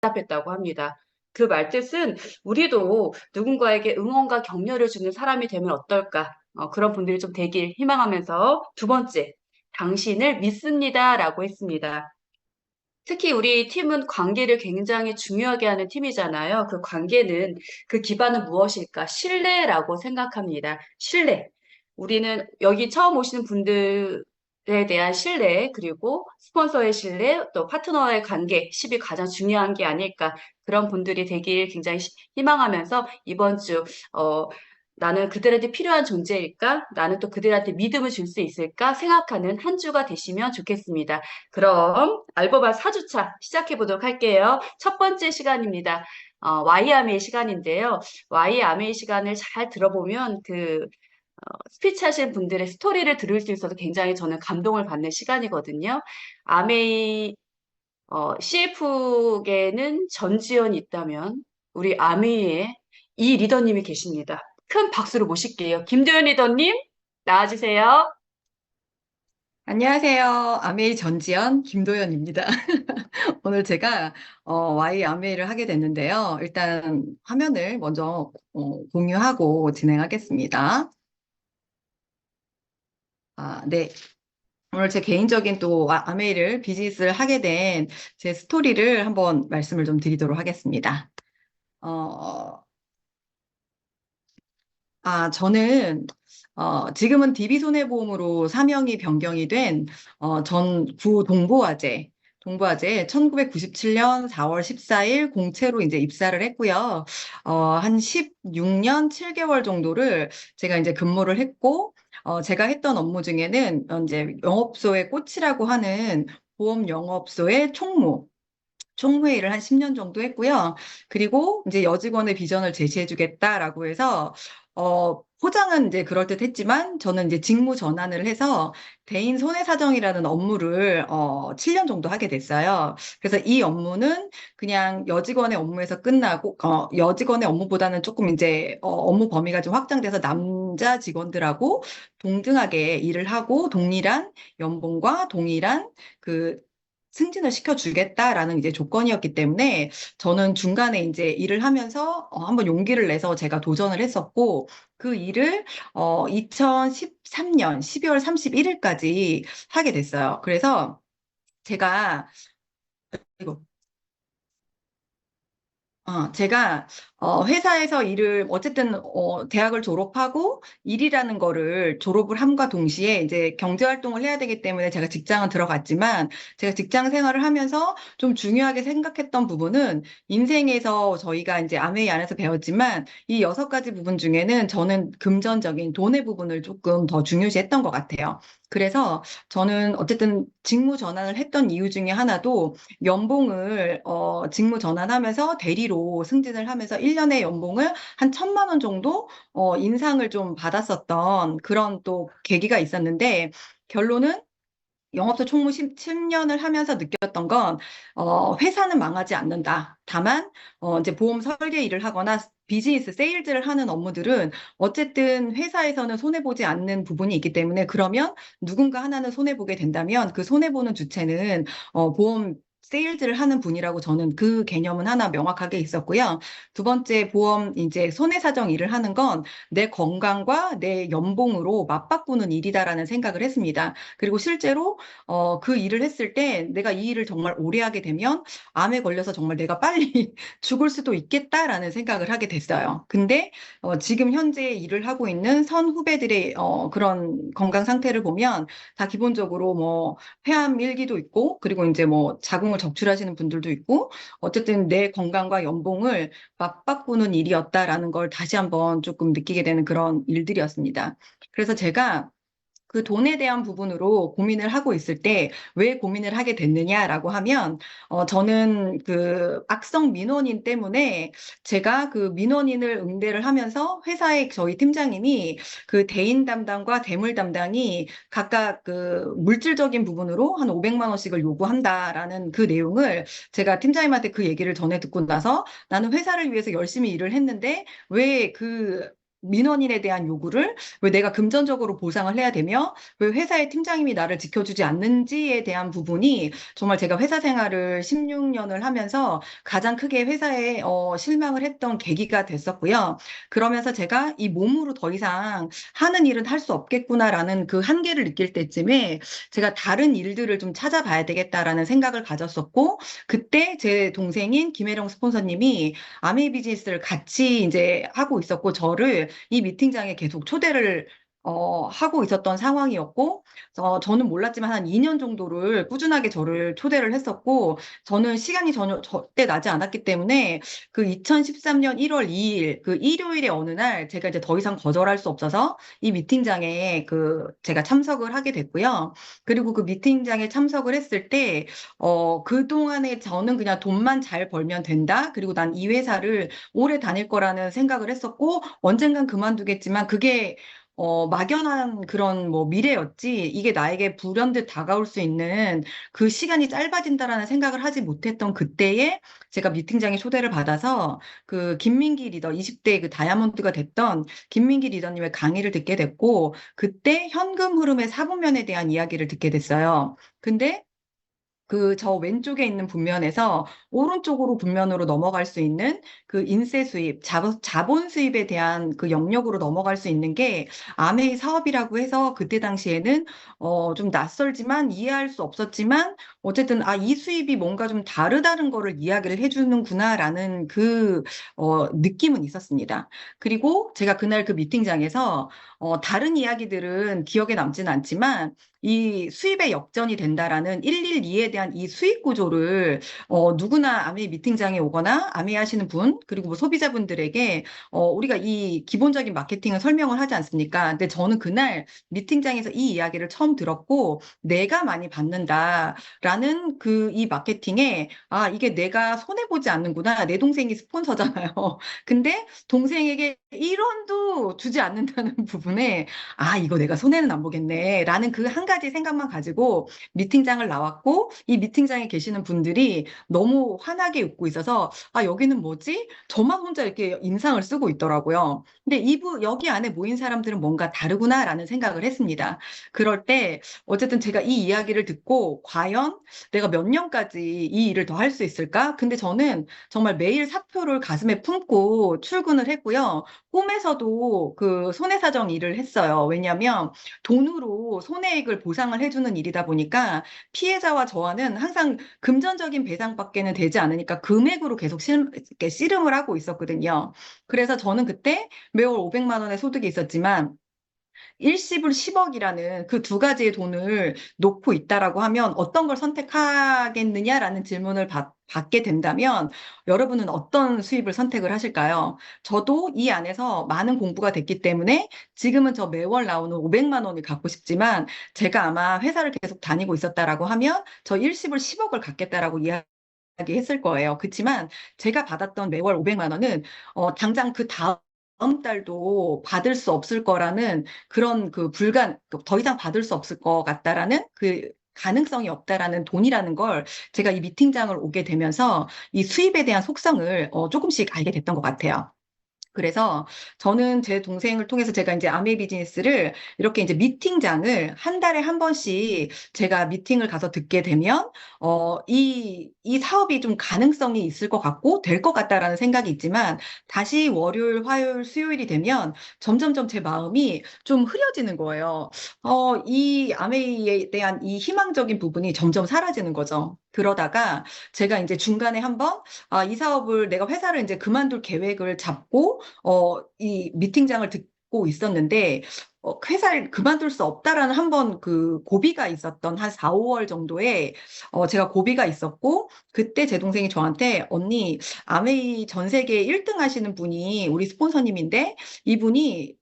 답했다고 합니다. 그 말뜻은 우리도 누군가에게 응원과 격려를 주는 사람이 되면 어떨까? 그런 분들이 좀 되길 희망하면서 두 번째, 당신을 믿습니다라고 했습니다. 특히 우리 팀은 관계를 굉장히 중요하게 하는 팀이잖아요. 그 관계는 그 기반은 무엇일까? 신뢰라고 생각합니다. 신뢰. 우리는 여기 처음 오시는 분들에 대한 신뢰, 그리고 스폰서의 신뢰, 또 파트너의 관계, 10이 가장 중요한 게 아닐까. 그런 분들이 되길 굉장히 희망하면서 이번 주, 나는 그들한테 필요한 존재일까? 나는 또 그들한테 믿음을 줄 수 있을까? 생각하는 한 주가 되시면 좋겠습니다. 그럼 알보바 4주차 시작해 보도록 할게요. 첫 번째 시간입니다. Y아메이 시간인데요. Y아메이 시간을 잘 들어보면 스피치 하신 분들의 스토리를 들을 수 있어서 굉장히 저는 감동을 받는 시간이거든요. 아메이 CF계는 전지현이 있다면 우리 아메이에 이 리더님이 계십니다. 큰 박수로 모실게요. 김도현 리더님 나와주세요. 안녕하세요. 아메이 전지현 김도연입니다. 오늘 제가 Y 아메이를 하게 됐는데요. 일단 화면을 먼저 공유하고 진행하겠습니다. 네. 오늘 제 개인적인 또 아메이를 비즈니스를 하게 된 제 스토리를 한번 말씀을 좀 드리도록 하겠습니다. 어, 저는 지금은 DB손해보험으로 사명이 변경이 된 전 동부화재 1997년 4월 14일 공채로 이제 입사를 했고요. 한 16년 7개월 정도를 제가 이제 근무를 했고, 제가 했던 업무 중에는 이제 영업소의 꽃이라고 하는 보험 영업소의 총무회의를 한 10년 정도 했고요. 그리고 이제 여직원의 비전을 제시해주겠다라고 해서, 포장은 이제 그럴듯했지만, 저는 이제 직무 전환을 해서 대인 손해사정이라는 업무를, 7년 정도 하게 됐어요. 그래서 이 업무는 그냥 여직원의 업무에서 끝나고, 여직원의 업무보다는 조금 이제, 업무 범위가 좀 확장돼서 남자 직원들하고 동등하게 일을 하고, 동일한 연봉과 동일한 그 승진을 시켜주겠다라는 이제 조건이었기 때문에 저는 중간에 이제 일을 하면서 한번 용기를 내서 제가 도전을 했었고 그 일을 2013년 12월 31일까지 하게 됐어요. 그래서 제가 이거 제가 회사에서 일을 어쨌든 대학을 졸업하고 일이라는 거를 졸업을 함과 동시에 이제 경제 활동을 해야 되기 때문에 제가 직장은 들어갔지만 제가 직장 생활을 하면서 좀 중요하게 생각했던 부분은 인생에서 저희가 이제 아메이 안에서 배웠지만 이 6가지 부분 중에는 저는 금전적인 돈의 부분을 조금 더 중요시했던 것 같아요. 그래서 저는 어쨌든 직무 전환을 했던 이유 중에 하나도 연봉을 직무 전환하면서 대리로 승진을 하면서 1년의 연봉을 한 1,000만 원 정도 인상을 좀 받았었던 그런 또 계기가 있었는데 결론은 영업소 총무 10년을 하면서 느꼈던 건, 회사는 망하지 않는다. 다만, 이제 보험 설계 일을 하거나 비즈니스 세일즈를 하는 업무들은 어쨌든 회사에서는 손해보지 않는 부분이 있기 때문에 그러면 누군가 하나는 손해보게 된다면 그 손해보는 주체는, 보험 세일즈를 하는 분이라고 저는 그 개념은 하나 명확하게 있었고요. 두 번째 보험 이제 손해사정 일을 하는 건 내 건강과 내 연봉으로 맞바꾸는 일이다라는 생각을 했습니다. 그리고 실제로 그 일을 했을 때 내가 이 일을 정말 오래 하게 되면 암에 걸려서 정말 내가 빨리 죽을 수도 있겠다라는 생각을 하게 됐어요. 근데 지금 현재 일을 하고 있는 선 후배들의 그런 건강 상태를 보면 다 기본적으로 뭐 폐암 일기도 있고 그리고 이제 뭐 자궁을 적출하시는 분들도 있고 어쨌든 내 건강과 연봉을 맞바꾸는 일이었다라는 걸 다시 한번 조금 느끼게 되는 그런 일들이었습니다. 그래서 제가 그 돈에 대한 부분으로 고민을 하고 있을 때 왜 고민을 하게 됐느냐라고 하면, 저는 그 악성 민원인 때문에 제가 그 민원인을 응대를 하면서 회사의 저희 팀장님이 그 대인 담당과 대물 담당이 각각 그 물질적인 부분으로 한 500만 원씩을 요구한다라는 그 내용을 제가 팀장님한테 그 얘기를 전해 듣고 나서 나는 회사를 위해서 열심히 일을 했는데 왜그 민원인에 대한 요구를 왜 내가 금전적으로 보상을 해야 되며 왜 회사의 팀장님이 나를 지켜주지 않는지에 대한 부분이 정말 제가 회사 생활을 16년을 하면서 가장 크게 회사에 실망을 했던 계기가 됐었고요. 그러면서 제가 이 몸으로 더 이상 하는 일은 할 수 없겠구나라는 그 한계를 느낄 때쯤에 제가 다른 일들을 좀 찾아봐야 되겠다라는 생각을 가졌었고, 그때 제 동생인 김혜령 스폰서님이 아메이 비즈니스를 같이 이제 하고 있었고, 저를 이 미팅장에 계속 초대를 하고 있었던 상황이었고, 저는 몰랐지만 한 2년 정도를 꾸준하게 저를 초대를 했었고, 저는 시간이 전혀 절대 나지 않았기 때문에 그 2013년 1월 2일 그 일요일의 어느 날 제가 이제 더 이상 거절할 수 없어서 이 미팅장에 제가 참석을 하게 됐고요. 그리고 그 미팅장에 참석을 했을 때, 그동안에 저는 그냥 돈만 잘 벌면 된다. 그리고 난 이 회사를 오래 다닐 거라는 생각을 했었고, 언젠간 그만두겠지만 그게 막연한 그런 뭐 미래였지, 이게 나에게 불현듯 다가올 수 있는 그 시간이 짧아진다라는 생각을 하지 못했던 그때에 제가 미팅장에 초대를 받아서 그 김민기 리더, 20대 그 다이아몬드가 됐던 김민기 리더님의 강의를 듣게 됐고, 그때 현금 흐름의 사분면에 대한 이야기를 듣게 됐어요. 근데 저 왼쪽에 있는 분면에서 오른쪽으로 분면으로 넘어갈 수 있는 그 인세 수입, 자본 수입에 대한 그 영역으로 넘어갈 수 있는 게 아메이 사업이라고 해서 그때 당시에는 좀 낯설지만 이해할 수 없었지만 어쨌든 이 수입이 뭔가 좀 다르다는 거를 이야기를 해주는구나라는 느낌은 있었습니다. 그리고 제가 그날 그 미팅장에서 다른 이야기들은 기억에 남지는 않지만 이 수입의 역전이 된다라는 112에 대한 이 수익 구조를 누구나 아메이 미팅장에 오거나 아메이 하시는 분, 그리고 뭐 소비자분들에게 우리가 이 기본적인 마케팅을 설명을 하지 않습니까? 근데 저는 그날 미팅장에서 이 이야기를 처음 들었고, 내가 많이 받는다라는 이 마케팅에 이게 내가 손해보지 않는구나. 내 동생이 스폰서잖아요. 근데 동생에게 1원도 주지 않는다는 부분에 이거 내가 손해는 안 보겠네. 라는 그 한 가지 생각만 가지고 미팅장을 나왔고, 이 미팅장에 계시는 분들이 너무 환하게 웃고 있어서, 여기는 뭐지? 저만 혼자 이렇게 인상을 쓰고 있더라고요. 근데 여기 안에 모인 사람들은 뭔가 다르구나라는 생각을 했습니다. 그럴 때, 어쨌든 제가 이 이야기를 듣고, 과연 내가 몇 년까지 이 일을 더 할 수 있을까? 근데 저는 정말 매일 사표를 가슴에 품고 출근을 했고요. 꿈에서도 그 손해사정 일을 했어요. 왜냐하면 돈으로 손해액을 보상을 해주는 일이다 보니까 피해자와 저와는 항상 금전적인 배상밖에는 되지 않으니까 금액으로 계속 이렇게 씨름을 하고 있었거든요. 그래서 저는 그때 매월 500만 원의 소득이 있었지만 일시불 10억이라는 그 두 가지의 돈을 놓고 있다라고 하면 어떤 걸 선택하겠느냐라는 질문을 받게 된다면 여러분은 어떤 수입을 선택을 하실까요? 저도 이 안에서 많은 공부가 됐기 때문에 지금은 저 매월 나오는 500만 원을 갖고 싶지만 제가 아마 회사를 계속 다니고 있었다라고 하면 저 일시불 10억을 갖겠다라고 이야기했을 거예요. 그렇지만 제가 받았던 매월 500만 원은 당장 그 다음 달도 받을 수 없을 거라는 그런 더 이상 받을 수 없을 것 같다라는 그 가능성이 없다라는 돈이라는 걸 제가 이 미팅장을 오게 되면서 이 수입에 대한 속성을 조금씩 알게 됐던 것 같아요. 그래서 저는 제 동생을 통해서 제가 이제 아메 비즈니스를 이렇게 이제 미팅장을 한 달에 한 번씩 제가 미팅을 가서 듣게 되면, 이 사업이 좀 가능성이 있을 것 같고 될 것 같다라는 생각이 있지만 다시 월요일, 화요일, 수요일이 되면 점점점 제 마음이 좀 흐려지는 거예요. 이 아메이에 대한 이 희망적인 부분이 점점 사라지는 거죠. 그러다가 제가 이제 중간에 한번 이 사업을 내가 회사를 이제 그만둘 계획을 잡고 이 미팅장을 듣고 있었는데 회사를 그만둘 수 없다라는 한번 그 고비가 있었던 한 4, 5월 정도에 제가 고비가 있었고, 그때 제 동생이 저한테 언니 아메이 전 세계 1등 하시는 분이 우리 스폰서님인데 이분이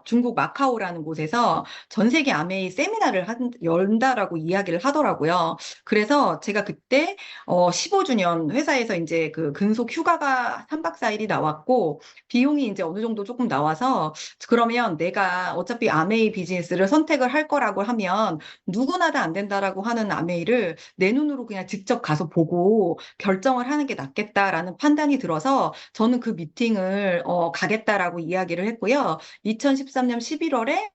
중국 마카오라는 곳에서 전 세계 아메이 세미나를 연다라고 이야기를 하더라고요. 그래서 제가 그때 15주년 회사에서 이제 그 근속 휴가가 3박 4일이 나왔고 비용이 이제 어느 정도 조금 나와서, 그러면 내가 어차피 어차피 아메이 비즈니스를 선택을 할 거라고 하면 누구나 다 안 된다라고 하는 아메이를 내 눈으로 그냥 직접 가서 보고 결정을 하는 게 낫겠다라는 판단이 들어서 저는 그 미팅을 가겠다라고 이야기를 했고요. 2013년 11월에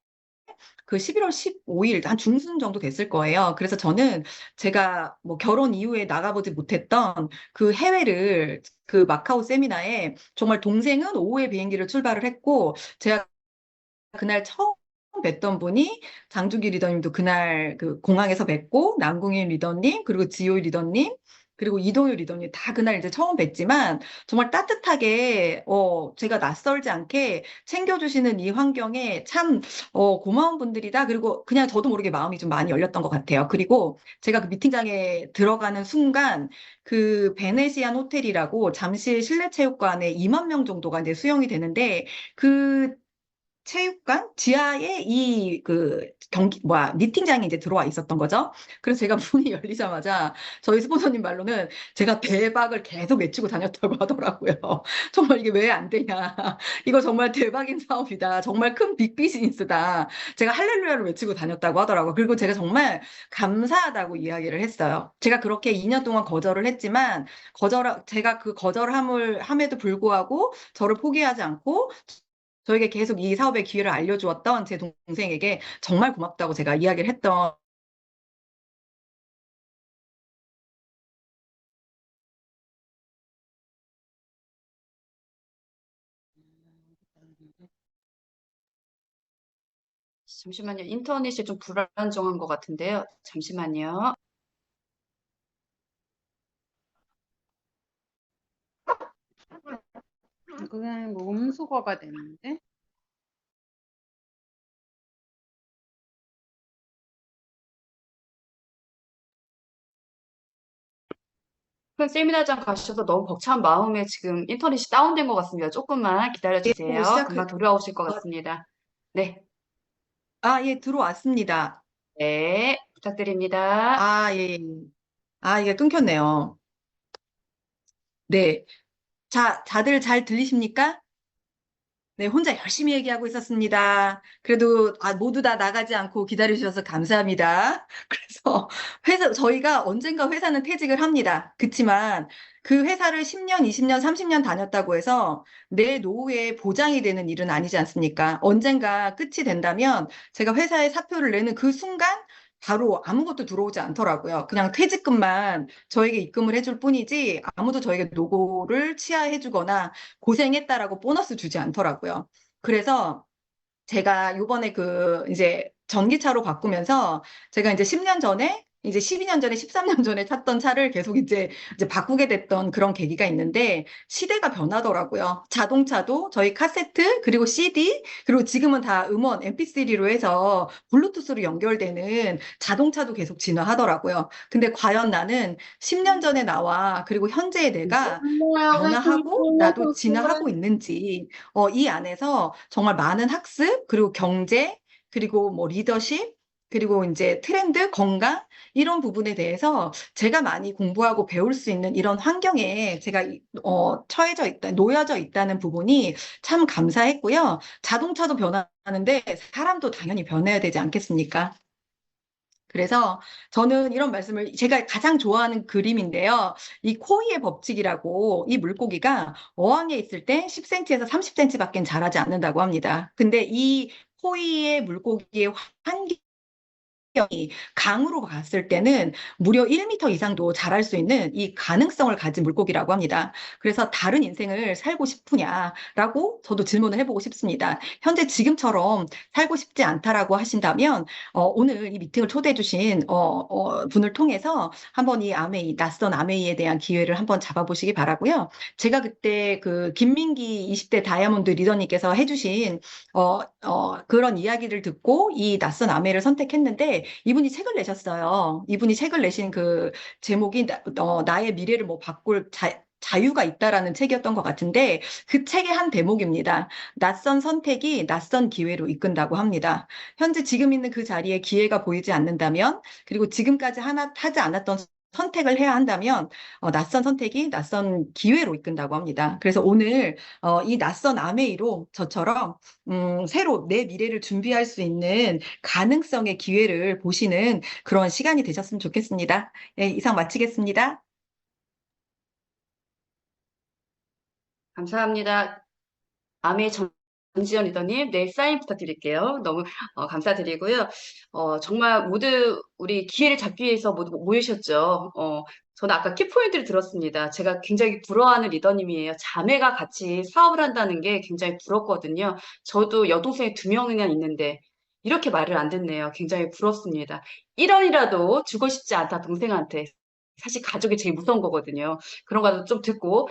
그 11월 15일, 한 중순 정도 됐을 거예요. 그래서 저는 제가 뭐 결혼 이후에 나가보지 못했던 그 해외를 그 마카오 세미나에 정말 동생은 오후에 비행기를 출발을 했고, 제가 그날 처음 뵀던 분이 장주기 리더님도 그날 그 공항에서 뵙고, 남궁인 리더님, 그리고 지효 리더님, 그리고 이동효 리더님 다 그날 이제 처음 뵀지만 정말 따뜻하게 제가 낯설지 않게 챙겨주시는 이 환경에 참 고마운 분들이다. 그리고 그냥 저도 모르게 마음이 좀 많이 열렸던 것 같아요. 그리고 제가 그 미팅장에 들어가는 순간 그 베네시안 호텔이라고 잠실 실내체육관에 2만 명 정도가 이제 수용이 되는데 그 체육관 지하에 이 그 미팅장이 이제 들어와 있었던 거죠. 그래서 제가 문이 열리자마자 저희 스폰서님 말로는 제가 대박을 계속 외치고 다녔다고 하더라고요. 정말 이게 왜 안 되냐. 이거 정말 대박인 사업이다. 정말 큰 빅비즈니스다. 제가 할렐루야를 외치고 다녔다고 하더라고요. 그리고 제가 정말 감사하다고 이야기를 했어요. 제가 그렇게 2년 동안 거절을 했지만 제가 그 거절함을 함에도 불구하고 저를 포기하지 않고 저에게 계속 이 사업의 기회를 알려주었던 제 동생에게 정말 고맙다고 제가 이야기를 했던 잠시만요. 인터넷이 좀 불안정한 것 같은데요. 잠시만요. 그냥 뭐 음수거가 됐는데? 큰 세미나장 가셔서 너무 벅찬 마음에 지금 인터넷이 다운된 것 같습니다. 조금만 예, 기다려주세요. 금방 돌아오실 것 같습니다. 네, 예, 들어왔습니다. 네, 부탁드립니다. 예, 예. 이게 끊겼네요. 네. 자, 다들 잘 들리십니까? 네, 혼자 열심히 얘기하고 있었습니다. 그래도 모두 다 나가지 않고 기다려주셔서 감사합니다. 그래서 저희가 언젠가 회사는 퇴직을 합니다. 그치만 그 회사를 10년, 20년, 30년 다녔다고 해서 내 노후에 보장이 되는 일은 아니지 않습니까? 언젠가 끝이 된다면 제가 회사에 사표를 내는 그 순간 바로 아무것도 들어오지 않더라고요. 그냥 퇴직금만 저에게 입금을 해줄 뿐이지 아무도 저에게 노고를 치하해주거나 고생했다라고 보너스 주지 않더라고요. 그래서 제가 요번에 이제 전기차로 바꾸면서 제가 이제 10년 전에 이제 12년 전에 13년 전에 탔던 차를 계속 이제 바꾸게 됐던 그런 계기가 있는데 시대가 변하더라고요. 자동차도 저희 카세트 그리고 CD 그리고 지금은 다 음원 MP3로 해서 블루투스로 연결되는 자동차도 계속 진화하더라고요. 근데 과연 나는 10년 전에 나와 그리고 현재의 내가 변화하고 나도 진화하고 있는지 이 안에서 정말 많은 학습, 그리고 경제, 그리고 뭐 리더십, 그리고 이제 트렌드, 건강, 이런 부분에 대해서 제가 많이 공부하고 배울 수 있는 이런 환경에 제가 놓여져 있다는 부분이 참 감사했고요. 자동차도 변하는데 사람도 당연히 변해야 되지 않겠습니까? 그래서 저는 이런 말씀을 제가 가장 좋아하는 그림인데요. 이 코이의 법칙이라고 이 물고기가 어항에 있을 때 10cm에서 30cm밖에 자라지 않는다고 합니다. 근데 이 코이의 물고기의 환경이 강으로 갔을 때는 무려 1m 이상도 자랄 수 있는 이 가능성을 가진 물고기라고 합니다. 그래서 다른 인생을 살고 싶으냐라고 저도 질문을 해보고 싶습니다. 현재 지금처럼 살고 싶지 않다라고 하신다면 오늘 이 미팅을 초대해 주신 분을 통해서 한번 이 아메이, 낯선 아메이에 대한 기회를 한번 잡아보시기 바라고요. 제가 그때 그 김민기 20대 다이아몬드 리더님께서 해주신 그런 이야기를 듣고 이 낯선 아메이를 선택했는데 이분이 책을 내셨어요. 이분이 책을 내신 그 제목이 나의 미래를 뭐 바꿀 자유가 있다라는 책이었던 것 같은데 그 책의 한 대목입니다. 낯선 선택이 낯선 기회로 이끈다고 합니다. 현재 지금 있는 그 자리에 기회가 보이지 않는다면 그리고 지금까지 하나 하지 않았던 선택을 해야 한다면 낯선 선택이 낯선 기회로 이끈다고 합니다. 그래서 오늘 이 낯선 아메이로 저처럼 새로 내 미래를 준비할 수 있는 가능성의 기회를 보시는 그런 시간이 되셨으면 좋겠습니다. 예, 이상 마치겠습니다. 감사합니다. 아메 전지현 리더님, 네, 사인 부탁드릴게요. 너무 감사드리고요. 정말 모두 우리 기회를 잡기 위해서 모두 모이셨죠. 저는 아까 키포인트를 들었습니다. 제가 굉장히 부러워하는 리더님이에요. 자매가 같이 사업을 한다는 게 굉장히 부럽거든요. 저도 여동생이 2명이나 있는데 이렇게 말을 안 듣네요. 굉장히 부럽습니다. 1원이라도 주고 싶지 않다, 동생한테. 사실 가족이 제일 무서운 거거든요. 그런 거도 좀 듣고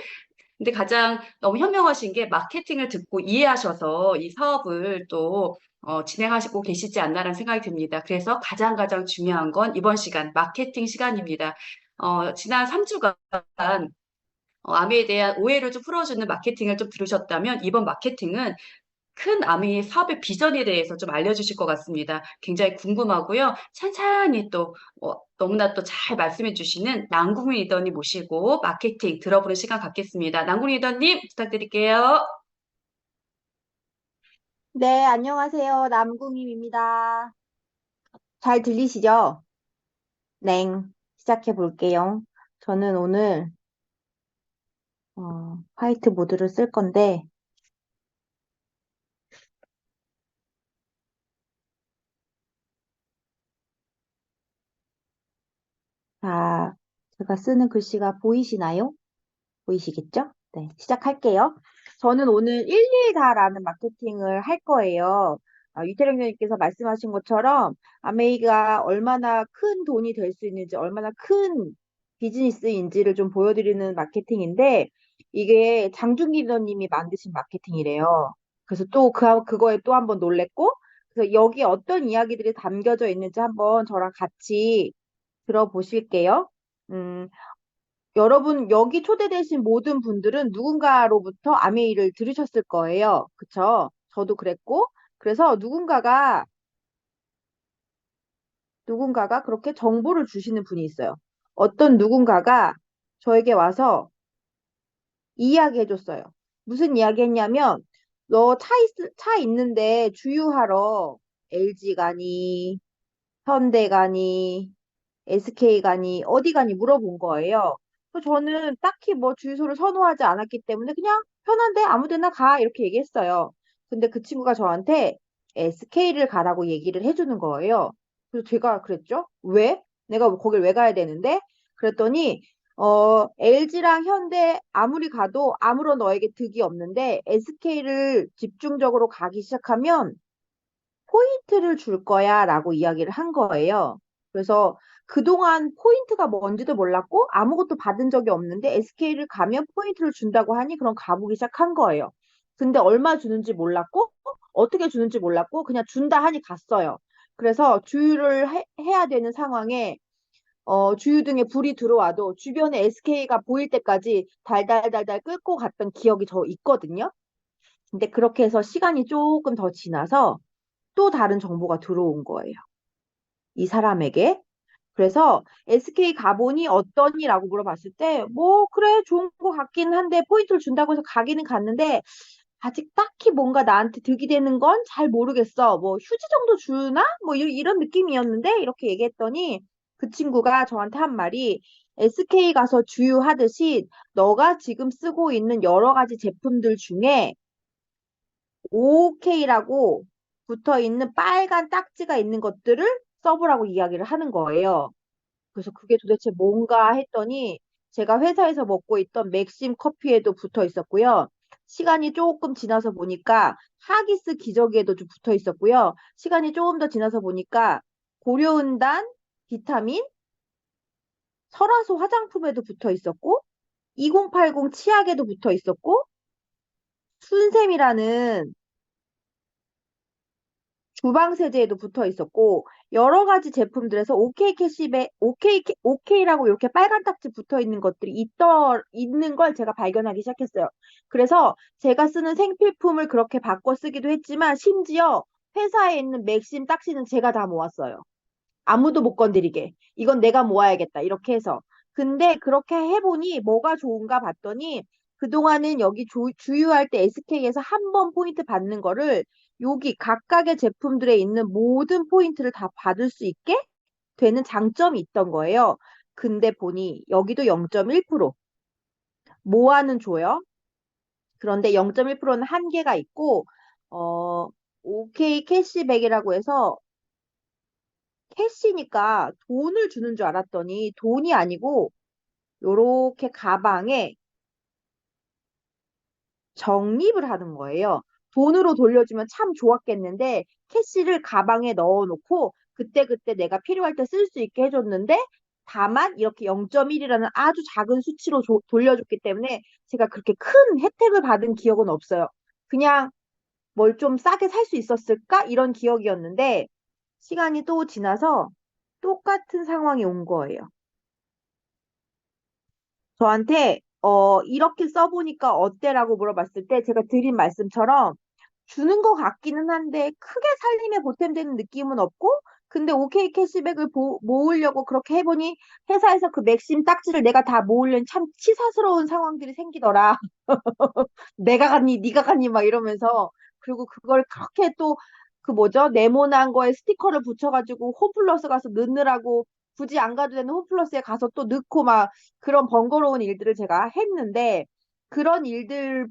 근데 가장 너무 현명하신 게 마케팅을 듣고 이해하셔서 이 사업을 또 진행하시고 계시지 않나라는 생각이 듭니다. 그래서 가장 중요한 건 이번 시간, 마케팅 시간입니다. 지난 3주간 아미에 대한 오해를 좀 풀어주는 마케팅을 좀 들으셨다면 이번 마케팅은 큰 아미 사업의 비전에 대해서 좀 알려주실 것 같습니다. 굉장히 궁금하고요. 찬찬히 또 너무나 또 잘 말씀해 주시는 남궁민 리더님 모시고 마케팅 들어보는 시간 갖겠습니다. 남궁민 리더님 부탁드릴게요. 네, 안녕하세요. 남궁임입니다. 잘 들리시죠? 네, 시작해 볼게요. 저는 오늘 화이트보드를 쓸 건데, 자, 제가 쓰는 글씨가 보이시나요? 보이시겠죠? 네, 시작할게요. 저는 오늘 114라는 마케팅을 할 거예요. 유태령 님께서 말씀하신 것처럼 아메이가 얼마나 큰 돈이 될 수 있는지, 얼마나 큰 비즈니스인지를 좀 보여드리는 마케팅인데, 이게 장준기 리더님이 만드신 마케팅이래요. 그래서 또 그거에 또 한번 놀랬고, 그래서 여기 어떤 이야기들이 담겨져 있는지 한번 저랑 같이 들어보실게요. 음, 여러분, 여기 초대되신 모든 분들은 누군가로부터 아메이를 들으셨을 거예요. 그쵸? 저도 그랬고. 그래서 누군가가 그렇게 정보를 주시는 분이 있어요. 어떤 누군가가 저에게 와서 이야기 해줬어요. 무슨 이야기 했냐면, 너 차 있는데 주유하러 LG 가니, 현대 가니, SK 가니, 어디 가니 물어본 거예요. 그래서 저는 딱히 뭐 주유소를 선호하지 않았기 때문에 그냥 편한데 아무 데나 가 이렇게 얘기했어요. 근데 그 친구가 저한테 SK를 가라고 얘기를 해주는 거예요. 그래서 제가 그랬죠. 왜? 내가 거길 왜 가야 되는데? 그랬더니 LG랑 현대 아무리 가도 아무런 너에게 득이 없는데 SK를 집중적으로 가기 시작하면 포인트를 줄 거야 라고 이야기를 한 거예요. 그래서 그동안 포인트가 뭔지도 몰랐고 아무것도 받은 적이 없는데 SK를 가면 포인트를 준다고 하니 그럼 가보기 시작한 거예요. 근데 얼마 주는지 몰랐고 어떻게 주는지 몰랐고 그냥 준다 하니 갔어요. 그래서 주유를 해야 되는 상황에 주유등에 불이 들어와도 주변에 SK가 보일 때까지 달달달달 끌고 갔던 기억이 저 있거든요. 근데 그렇게 해서 시간이 조금 더 지나서 또 다른 정보가 들어온 거예요. 이 사람에게. 그래서 SK 가보니 어떠니라고 물어봤을 때, 뭐, 그래, 좋은 거 같긴 한데, 포인트를 준다고 해서 가기는 갔는데, 아직 딱히 뭔가 나한테 득이 되는 건 잘 모르겠어. 뭐, 휴지 정도 주나? 뭐, 이런 느낌이었는데, 이렇게 얘기했더니, 그 친구가 저한테 한 말이, SK 가서 주유하듯이, 너가 지금 쓰고 있는 여러 가지 제품들 중에, OK라고 붙어 있는 빨간 딱지가 있는 것들을 써보라고 이야기를 하는 거예요. 그래서 그게 도대체 뭔가 했더니 제가 회사에서 먹고 있던 맥심 커피에도 붙어 있었고요. 시간이 조금 지나서 보니까 하기스 기저귀에도 좀 붙어 있었고요. 시간이 조금 더 지나서 보니까 고려은단 비타민, 설화소 화장품에도 붙어 있었고 2080 치약에도 붙어 있었고 순샘이라는 주방 세제에도 붙어 있었고 여러 가지 제품들에서 OK 캐시백 OK라고 이렇게 빨간 딱지 붙어 있는 것들이 있는 걸 제가 발견하기 시작했어요. 그래서 제가 쓰는 생필품을 그렇게 바꿔 쓰기도 했지만 심지어 회사에 있는 맥심 딱지는 제가 다 모았어요. 아무도 못 건드리게. 이건 내가 모아야겠다. 이렇게 해서. 근데 그렇게 해보니 뭐가 좋은가 봤더니 그동안은 여기 주유할 때 SK에서 한 번 포인트 받는 거를 여기 각각의 제품들에 있는 모든 포인트를 다 받을 수 있게 되는 장점이 있던 거예요. 근데 보니 여기도 0.1%. 모아는 줘요. 그런데 0.1%는 한계가 있고, 어, OK 캐시백이라고 해서 캐시니까 돈을 주는 줄 알았더니 돈이 아니고 요렇게 가방에 적립을 하는 거예요. 돈으로 돌려주면 참 좋았겠는데 캐시를 가방에 넣어놓고 그때그때 내가 필요할 때 쓸 수 있게 해줬는데 다만 이렇게 0.1이라는 아주 작은 수치로 돌려줬기 때문에 제가 그렇게 큰 혜택을 받은 기억은 없어요. 그냥 뭘 좀 싸게 살 수 있었을까? 이런 기억이었는데 시간이 또 지나서 똑같은 상황이 온 거예요. 저한테 이렇게 써보니까 어때라고 물어봤을 때 제가 드린 말씀처럼 주는 것 같기는 한데 크게 살림에 보탬되는 느낌은 없고 근데 OK 캐시백을 모으려고 그렇게 해보니 회사에서 그 맥심 딱지를 내가 다 모으려니 참 치사스러운 상황들이 생기더라. 내가 갔니 네가 갔니 막 이러면서 그리고 그걸 그렇게 또 그 뭐죠 네모난 거에 스티커를 붙여가지고 홈플러스 가서 넣느라고 굳이 안 가도 되는 홈플러스에 가서 또 넣고 막 그런 번거로운 일들을 제가 했는데 그런 일들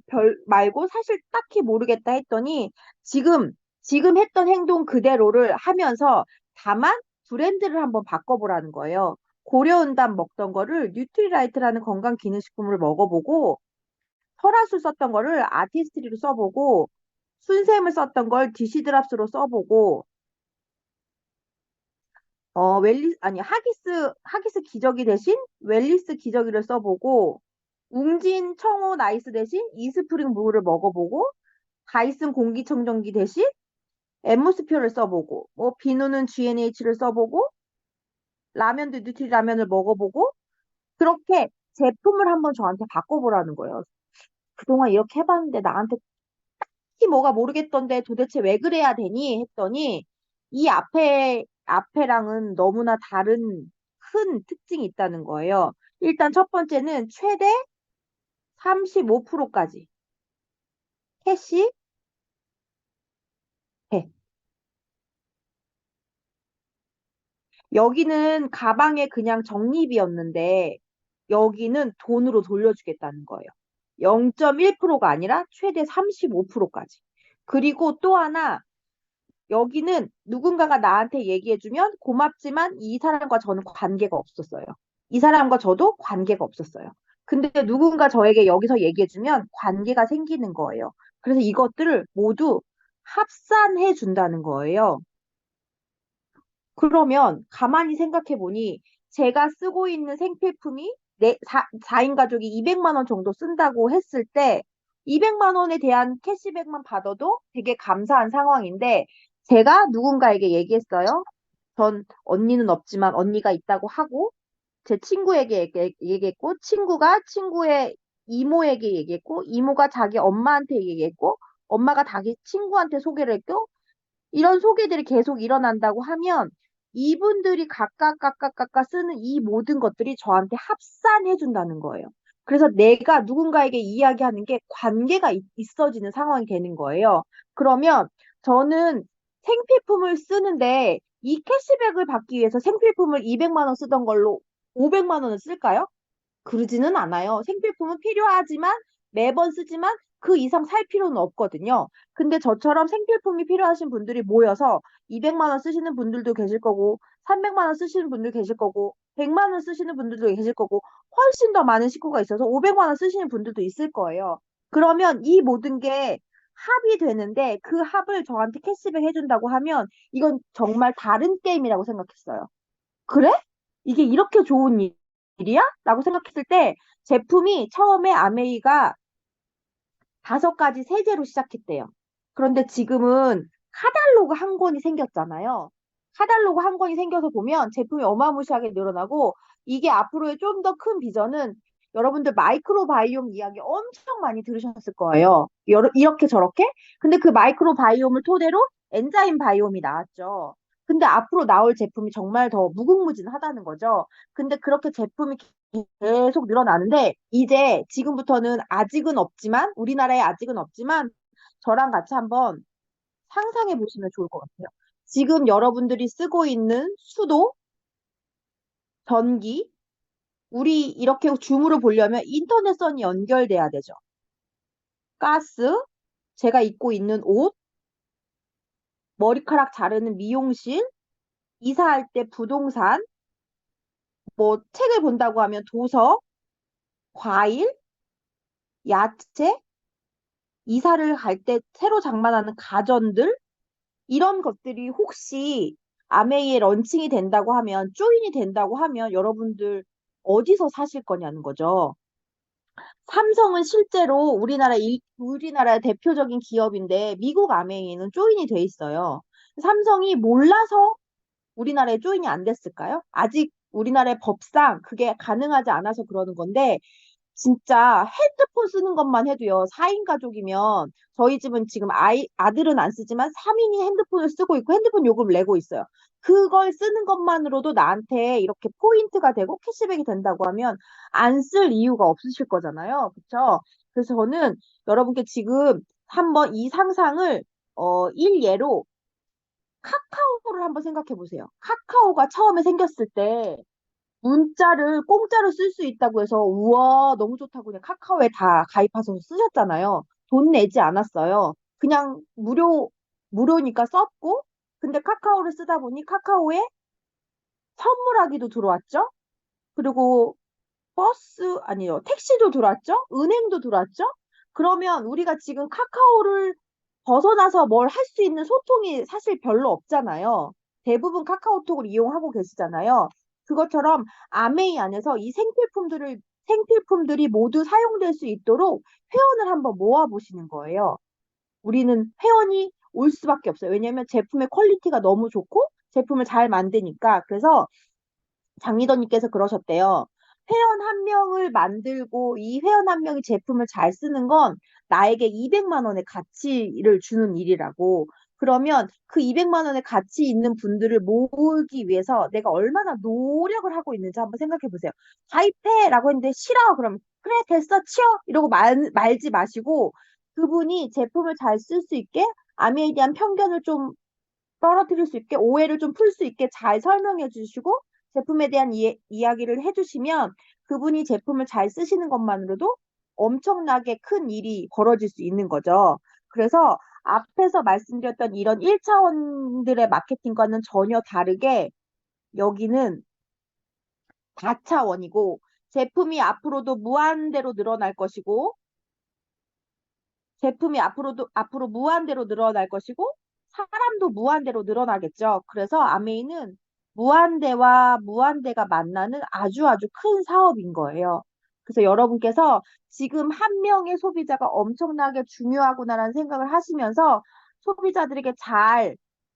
말고 사실 딱히 모르겠다 했더니 지금 했던 행동 그대로를 하면서 다만 브랜드를 한번 바꿔보라는 거예요. 고려은담 먹던 거를 뉴트리라이트라는 건강기능식품을 먹어보고 설화술 썼던 거를 아티스트리로 써보고 순샘을 썼던 걸 디시드랍스로 써보고 아니 하기스 기저귀 대신 웰리스 기저귀를 써보고 웅진 청호 나이스 대신 이스프링 무를 먹어보고 다이슨 공기청정기 대신 엠모스피어를 써보고 뭐 비누는 GNH를 써보고 라면도 뉴트리 라면을 먹어보고 그렇게 제품을 한번 저한테 바꿔보라는 거예요. 그동안 이렇게 해봤는데 나한테 특히 뭐가 모르겠던데 도대체 왜 그래야 되니 했더니 이 앞에랑은 너무나 다른 큰 특징이 있다는 거예요. 일단 첫 번째는 최대 35%까지 캐시 백. 여기는 가방에 그냥 적립이었는데 여기는 돈으로 돌려주겠다는 거예요. 0.1%가 아니라 최대 35%까지. 그리고 또 하나 여기는 누군가가 나한테 얘기해주면 고맙지만 이 사람과 저는 관계가 없었어요. 이 사람과 저도 관계가 없었어요. 근데 누군가 저에게 여기서 얘기해주면 관계가 생기는 거예요. 그래서 이것들을 모두 합산해 준다는 거예요. 그러면 가만히 생각해 보니 제가 쓰고 있는 생필품이 4인 가족이 200만 원 정도 쓴다고 했을 때 200만 원에 대한 캐시백만 받아도 되게 감사한 상황인데 제가 누군가에게 얘기했어요. 전 언니는 없지만 언니가 있다고 하고 제 친구에게 얘기했고 친구가 친구의 이모에게 얘기했고 이모가 자기 엄마한테 얘기했고 엄마가 자기 친구한테 소개를 했고 이런 소개들이 계속 일어난다고 하면 이분들이 각각 쓰는 이 모든 것들이 저한테 합산해 준다는 거예요. 그래서 내가 누군가에게 이야기하는 게 관계가 있어지는 상황이 되는 거예요. 그러면 저는 생필품을 쓰는데 이 캐시백을 받기 위해서 생필품을 200만 원 쓰던 걸로 500만 원을 쓸까요? 그러지는 않아요. 생필품은 필요하지만 매번 쓰지만 그 이상 살 필요는 없거든요. 근데 저처럼 생필품이 필요하신 분들이 모여서 200만 원 쓰시는 분들도 계실 거고 300만 원 쓰시는 분들 계실 거고 100만 원 쓰시는 분들도 계실 거고 훨씬 더 많은 식구가 있어서 500만 원 쓰시는 분들도 있을 거예요. 그러면 이 모든 게 합이 되는데 그 합을 저한테 캐시백 해준다고 하면 이건 정말 다른 게임이라고 생각했어요. 그래? 이게 이렇게 좋은 일이야? 라고 생각했을 때 제품이 처음에 아메이가 5가지 세제로 시작했대요. 그런데 지금은 카달로그 한 권이 생겼잖아요. 카달로그 한 권이 생겨서 보면 제품이 어마무시하게 늘어나고 이게 앞으로의 좀 더 큰 비전은 여러분들 마이크로바이옴 이야기 엄청 많이 들으셨을 거예요. 이렇게 저렇게. 근데 그 마이크로바이옴을 토대로 엔자임 바이옴이 나왔죠. 근데 앞으로 나올 제품이 정말 더 무궁무진하다는 거죠. 근데 그렇게 제품이 계속 늘어나는데 이제 지금부터는 아직은 없지만 우리나라에 아직은 없지만 저랑 같이 한번 상상해 보시면 좋을 것 같아요. 지금 여러분들이 쓰고 있는 수도, 전기, 우리 이렇게 줌으로 보려면 인터넷선이 연결돼야 되죠. 가스, 제가 입고 있는 옷, 머리카락 자르는 미용실, 이사할 때 부동산, 뭐 책을 본다고 하면 도서, 과일, 야채, 이사를 갈 때 새로 장만하는 가전들, 이런 것들이 혹시 아메이에 런칭이 된다고 하면, 조인이 된다고 하면 여러분들 어디서 사실 거냐는 거죠. 삼성은 실제로 우리나라의 대표적인 기업인데 미국 아메이에는 조인이 돼 있어요. 삼성이 몰라서 우리나라에 조인이 안 됐을까요? 아직 우리나라의 법상 그게 가능하지 않아서 그러는 건데 진짜 핸드폰 쓰는 것만 해도요. 4인 가족이면 저희 집은 지금 아들은 안 쓰지만 3인이 핸드폰을 쓰고 있고 핸드폰 요금을 내고 있어요. 그걸 쓰는 것만으로도 나한테 이렇게 포인트가 되고 캐시백이 된다고 하면 안 쓸 이유가 없으실 거잖아요. 그렇죠? 그래서 저는 여러분께 지금 한번 이 상상을 일예로 카카오를 한번 생각해 보세요. 카카오가 처음에 생겼을 때 문자를 공짜로 쓸 수 있다고 해서 우와 너무 좋다고 그냥 카카오에 다 가입하셔서 쓰셨잖아요. 돈 내지 않았어요. 그냥 무료니까 썼고 근데 카카오를 쓰다 보니 카카오에 선물하기도 들어왔죠. 그리고 아니요 택시도 들어왔죠. 은행도 들어왔죠. 그러면 우리가 지금 카카오를 벗어나서 뭘 할 수 있는 소통이 사실 별로 없잖아요. 대부분 카카오톡을 이용하고 계시잖아요. 그것처럼 아메이 안에서 이 생필품들이 모두 사용될 수 있도록 회원을 한번 모아보시는 거예요. 우리는 회원이 올 수밖에 없어요. 왜냐하면 제품의 퀄리티가 너무 좋고 제품을 잘 만드니까. 그래서 장리더님께서 그러셨대요. 회원 한 명을 만들고 이 회원 한 명이 제품을 잘 쓰는 건 나에게 200만 원의 가치를 주는 일이라고. 그러면 그 200만 원의 가치 있는 분들을 모으기 위해서 내가 얼마나 노력을 하고 있는지 한번 생각해 보세요. 가입해! 라고 했는데 싫어! 그럼 그래 됐어 치워! 이러고 말지 마시고 그분이 제품을 잘 쓸 수 있게 아미에 대한 편견을 좀 떨어뜨릴 수 있게 오해를 좀 풀 수 있게 잘 설명해 주시고 제품에 대한 이야기를 해주시면 그분이 제품을 잘 쓰시는 것만으로도 엄청나게 큰 일이 벌어질 수 있는 거죠. 그래서 앞에서 말씀드렸던 이런 1차원들의 마케팅과는 전혀 다르게 여기는 다차원이고 제품이 앞으로도 무한대로 늘어날 것이고 제품이 앞으로 무한대로 늘어날 것이고 사람도 무한대로 늘어나겠죠. 그래서 아메이는 무한대와 무한대가 만나는 아주 아주 큰 사업인 거예요. 그래서 여러분께서 지금 한 명의 소비자가 엄청나게 중요하구나라는 생각을 하시면서 소비자들에게 잘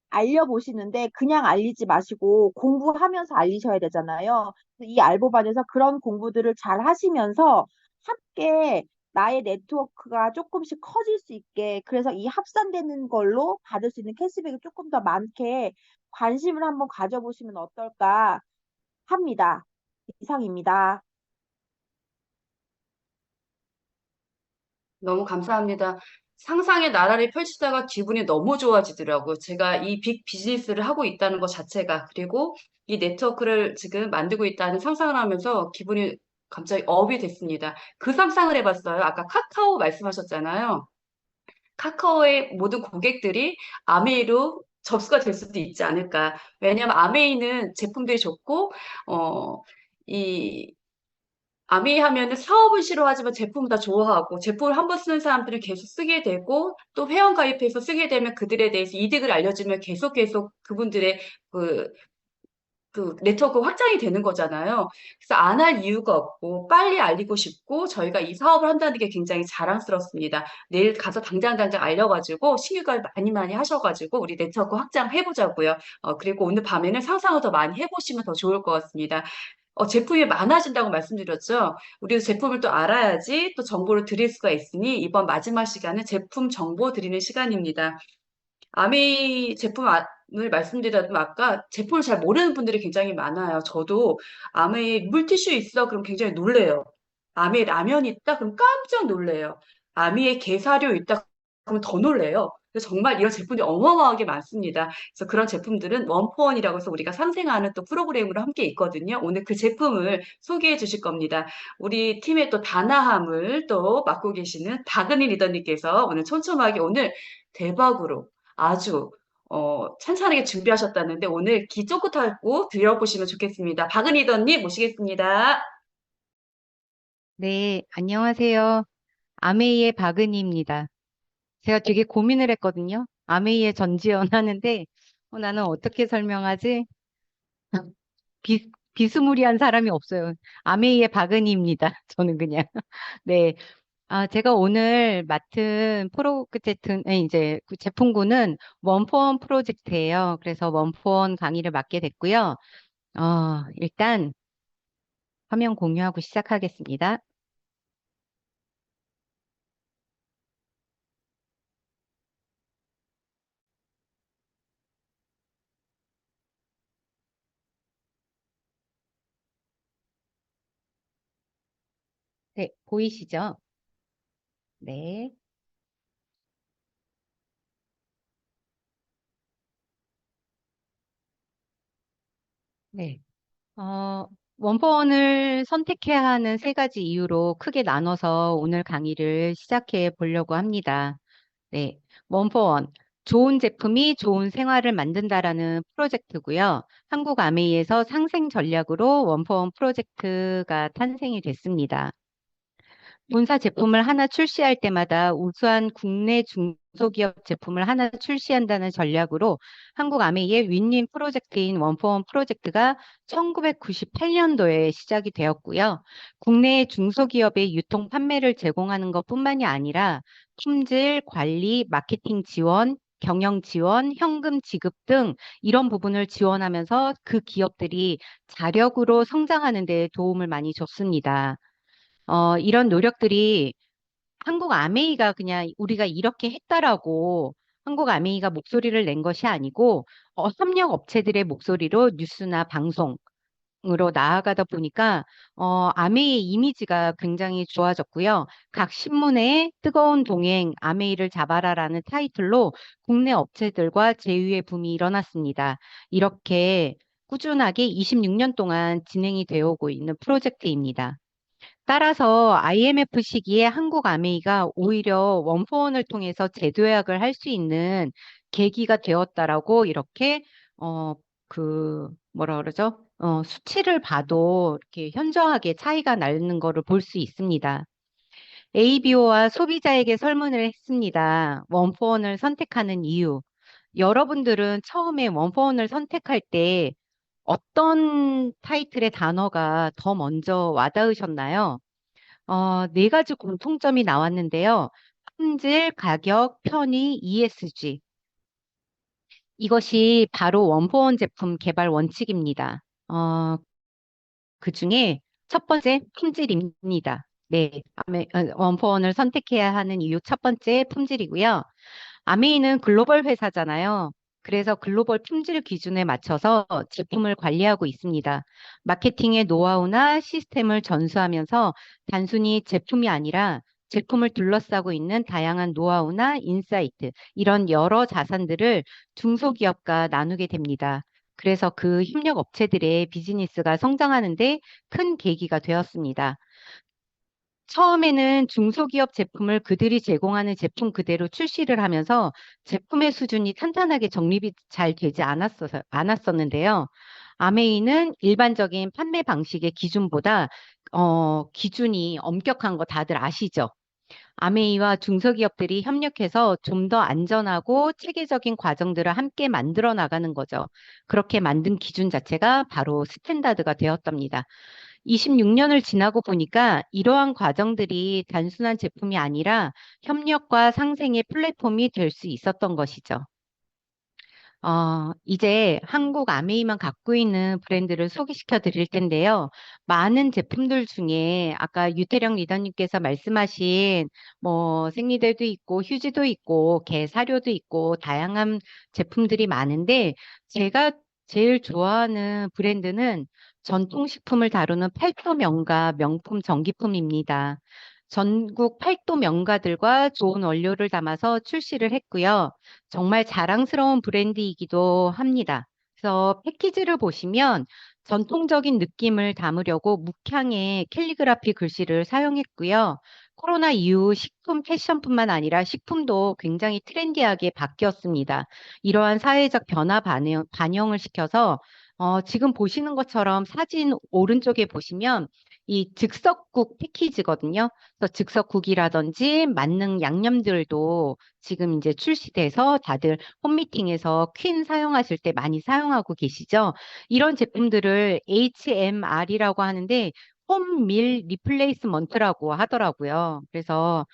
알려보시는데 그냥 알리지 마시고 공부하면서 알리셔야 되잖아요. 그래서 이 알보반에서 그런 공부들을 잘 하시면서 함께 나의 네트워크가 조금씩 커질 수 있게 그래서 이 합산되는 걸로 받을 수 있는 캐시백이 조금 더 많게 관심을 한번 가져보시면 어떨까 합니다. 이상입니다. 너무 감사합니다. 상상의 나라를 펼치다가 기분이 너무 좋아지더라고요. 제가 이 빅 비즈니스를 하고 있다는 것 자체가, 그리고 이 네트워크를 지금 만들고 있다는 상상을 하면서 기분이 갑자기 업이 됐습니다. 그 상상을 해봤어요. 아까 카카오 말씀하셨잖아요. 카카오의 모든 고객들이 아메이로 접수가 될 수도 있지 않을까. 왜냐하면 아메이는 제품들이 좋고, 이 아미 하면은 사업을 싫어하지만 제품을 다 좋아하고 제품을 한번 쓰는 사람들은 계속 쓰게 되고 또 회원 가입해서 쓰게 되면 그들에 대해서 이득을 알려주면 계속 그분들의 그, 그 네트워크 확장이 되는 거잖아요. 그래서 안 할 이유가 없고 빨리 알리고 싶고 저희가 이 사업을 한다는 게 굉장히 자랑스럽습니다. 내일 가서 당장 알려가지고 신규 가입 많이 하셔가지고 우리 네트워크 확장해보자고요. 그리고 오늘 밤에는 상상을 더 많이 해보시면 더 좋을 것 같습니다. 제품이 많아진다고 말씀드렸죠. 우리도 제품을 또 알아야지 또 정보를 드릴 수가 있으니 이번 마지막 시간은 제품 정보 드리는 시간입니다. 아미 제품 말씀드리자면 아까 제품을 잘 모르는 분들이 굉장히 많아요. 저도 아메이 물티슈 있어? 그럼 굉장히 놀래요. 아메이 라면 있다? 그럼 깜짝 놀래요. 아메이에 게사료 있다? 그러면 더 놀래요. 그래서 정말 이런 제품이 어마어마하게 많습니다. 그래서 그런 제품들은 원포원이라고 해서 우리가 상생하는 또 프로그램으로 함께 있거든요. 오늘 그 제품을 소개해 주실 겁니다. 우리 팀의 또 다나함을 또 맡고 계시는 박은희 리더님께서 오늘 촘촘하게 오늘 대박으로 아주 찬찬하게 준비하셨다는데 오늘 기 쫑긋하고 들어보시면 좋겠습니다. 박은희 리더님 모시겠습니다. 네, 안녕하세요. 아메이의 박은희입니다. 제가 되게 고민을 했거든요. 아메이의 전지현 하는데, 나는 어떻게 설명하지? 비스무리한 사람이 없어요. 아메이의 박은희입니다. 저는 그냥. 네. 제가 오늘 맡은 이제 그 제품군은 원포원 프로젝트예요. 그래서 원포원 강의를 맡게 됐고요. 일단 화면 공유하고 시작하겠습니다. 네, 보이시죠? 네. 네. 어, 원포원을 선택해야 하는 세 가지 이유로 크게 나눠서 오늘 강의를 시작해 보려고 합니다. 네. 원포원. 좋은 제품이 좋은 생활을 만든다라는 프로젝트고요. 한국 아메이에서 상생 전략으로 원포원 프로젝트가 탄생이 됐습니다. 본사 제품을 하나 출시할 때마다 우수한 국내 중소기업 제품을 하나 출시한다는 전략으로 한국 아메이의 윈윈 프로젝트인 원포원 프로젝트가 1998년도에 시작이 되었고요. 국내 중소기업의 유통 판매를 제공하는 것뿐만이 아니라 품질, 관리, 마케팅 지원, 경영 지원, 현금 지급 등 이런 부분을 지원하면서 그 기업들이 자력으로 성장하는 데 도움을 많이 줬습니다. 이런 노력들이 한국 아메이가 그냥 우리가 이렇게 했다라고 한국 아메이가 목소리를 낸 것이 아니고 협력 업체들의 목소리로 뉴스나 방송으로 나아가다 보니까 아메이의 이미지가 굉장히 좋아졌고요. 각 신문에 뜨거운 동행 아메이를 잡아라라는 타이틀로 국내 업체들과 제휴의 붐이 일어났습니다. 이렇게 꾸준하게 26년 동안 진행이 되어 오고 있는 프로젝트입니다. 따라서 IMF 시기에 한국 아메이가 오히려 원포원을 통해서 재도약을 할 수 있는 계기가 되었다라고 이렇게 뭐라 그러죠? 수치를 봐도 이렇게 현저하게 차이가 나는 거를 볼 수 있습니다. ABO와 소비자에게 설문을 했습니다. 원포원을 선택하는 이유. 여러분들은 처음에 원포원을 선택할 때 어떤 타이틀의 단어가 더 먼저 와닿으셨나요? 네 가지 공통점이 나왔는데요. 품질, 가격, 편의, ESG. 이것이 바로 원포원 제품 개발 원칙입니다. 그 중에 첫 번째 품질입니다. 네, 원포원을 선택해야 하는 이유 첫 번째 품질이고요. 아메이는 글로벌 회사잖아요. 그래서 글로벌 품질 기준에 맞춰서 제품을 관리하고 있습니다. 마케팅의 노하우나 시스템을 전수하면서 단순히 제품이 아니라 제품을 둘러싸고 있는 다양한 노하우나 인사이트, 이런 여러 자산들을 중소기업과 나누게 됩니다. 그래서 그 협력 업체들의 비즈니스가 성장하는데 큰 계기가 되었습니다. 처음에는 중소기업 제품을 그들이 제공하는 제품 그대로 출시를 하면서 제품의 수준이 탄탄하게 정립이 잘 되지 않았었는데요. 아메이는 일반적인 판매 방식의 기준보다 기준이 엄격한 거 다들 아시죠? 아메이와 중소기업들이 협력해서 좀 더 안전하고 체계적인 과정들을 함께 만들어 나가는 거죠. 그렇게 만든 기준 자체가 바로 스탠다드가 되었답니다. 26년을 지나고 보니까 이러한 과정들이 단순한 제품이 아니라 협력과 상생의 플랫폼이 될 수 있었던 것이죠. 이제 한국 아메이만 갖고 있는 브랜드를 소개시켜 드릴 텐데요. 많은 제품들 중에 아까 유태령 리더님께서 말씀하신 뭐 생리대도 있고 휴지도 있고 개 사료도 있고 다양한 제품들이 많은데 제가 제일 좋아하는 브랜드는 전통식품을 다루는 팔도 명가 명품 전기품입니다. 전국 팔도 명가들과 좋은 원료를 담아서 출시를 했고요. 정말 자랑스러운 브랜드이기도 합니다. 그래서 패키지를 보시면 전통적인 느낌을 담으려고 묵향의 캘리그라피 글씨를 사용했고요. 코로나 이후 식품 패션뿐만 아니라 식품도 굉장히 트렌디하게 바뀌었습니다. 이러한 사회적 변화 반영을 시켜서 지금 보시는 것처럼 사진 오른쪽에 보시면 이 즉석국 패키지거든요. 그래서 즉석국이라든지 만능 양념들도 지금 이제 출시돼서 다들 홈미팅에서 퀸 사용하실 때 많이 사용하고 계시죠. 이런 제품들을 HMR이라고 하는데 홈밀 리플레이스먼트라고 하더라고요. 그래서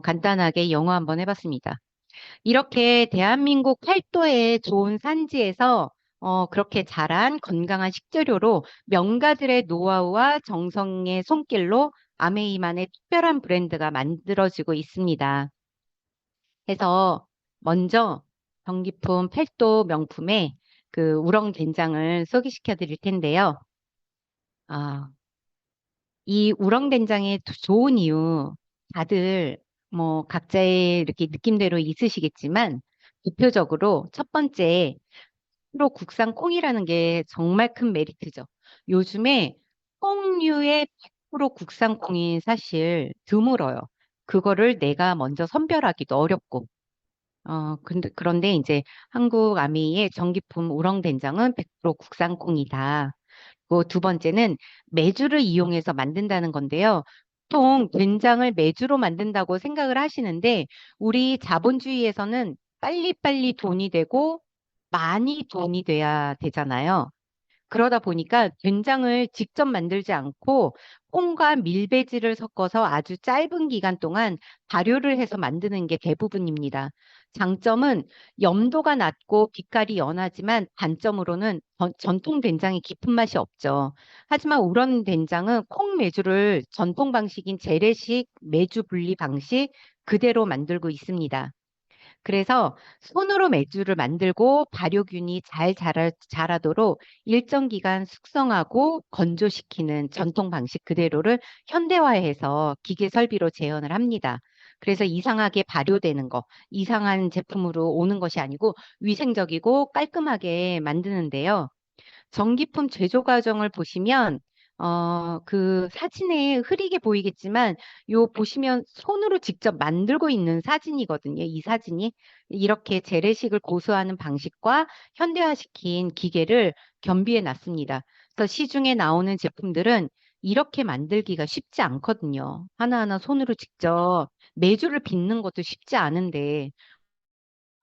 간단하게 영어 한번 해봤습니다. 이렇게 대한민국 팔도의 좋은 산지에서 그렇게 자란 건강한 식재료로 명가들의 노하우와 정성의 손길로 아메이만의 특별한 브랜드가 만들어지고 있습니다. 해서 먼저 전기품 팔도 명품의 그 우렁 된장을 소개시켜 드릴 텐데요. 아, 이 우렁 된장의 좋은 이유 다들 뭐 각자의 이렇게 느낌대로 있으시겠지만 대표적으로 첫 번째 프로 국산 콩이라는 게 정말 큰 메리트죠. 요즘에 콩류의 100% 국산 콩이 사실 드물어요. 그거를 내가 먼저 선별하기도 어렵고 그런데 이제 한국 아미의 전기품 우렁된장은 100% 국산 콩이다. 그리고 두 번째는 메주를 이용해서 만든다는 건데요. 보통 된장을 메주로 만든다고 생각을 하시는데 우리 자본주의에서는 빨리빨리 돈이 되고 많이 돈이 돼야 되잖아요. 그러다 보니까 된장을 직접 만들지 않고 콩과 밀배지를 섞어서 아주 짧은 기간 동안 발효를 해서 만드는 게 대부분입니다. 장점은 염도가 낮고 빛깔이 연하지만 단점으로는 전통 된장의 깊은 맛이 없죠. 하지만 우런 된장은 콩 메주를 전통 방식인 재래식 메주 분리 방식 그대로 만들고 있습니다. 그래서 손으로 맥주를 만들고 발효균이 잘 자라도록 일정 기간 숙성하고 건조시키는 전통 방식 그대로를 현대화해서 기계 설비로 재현을 합니다. 그래서 이상하게 발효되는 거, 이상한 제품으로 오는 것이 아니고 위생적이고 깔끔하게 만드는데요. 전기품 제조 과정을 보시면 그 사진에 흐리게 보이겠지만 요 보시면 손으로 직접 만들고 있는 사진이거든요. 이 사진이 이렇게 재래식을 고수하는 방식과 현대화시킨 기계를 겸비해 놨습니다. 그래서 시중에 나오는 제품들은 이렇게 만들기가 쉽지 않거든요. 하나하나 손으로 직접 메주를 빚는 것도 쉽지 않은데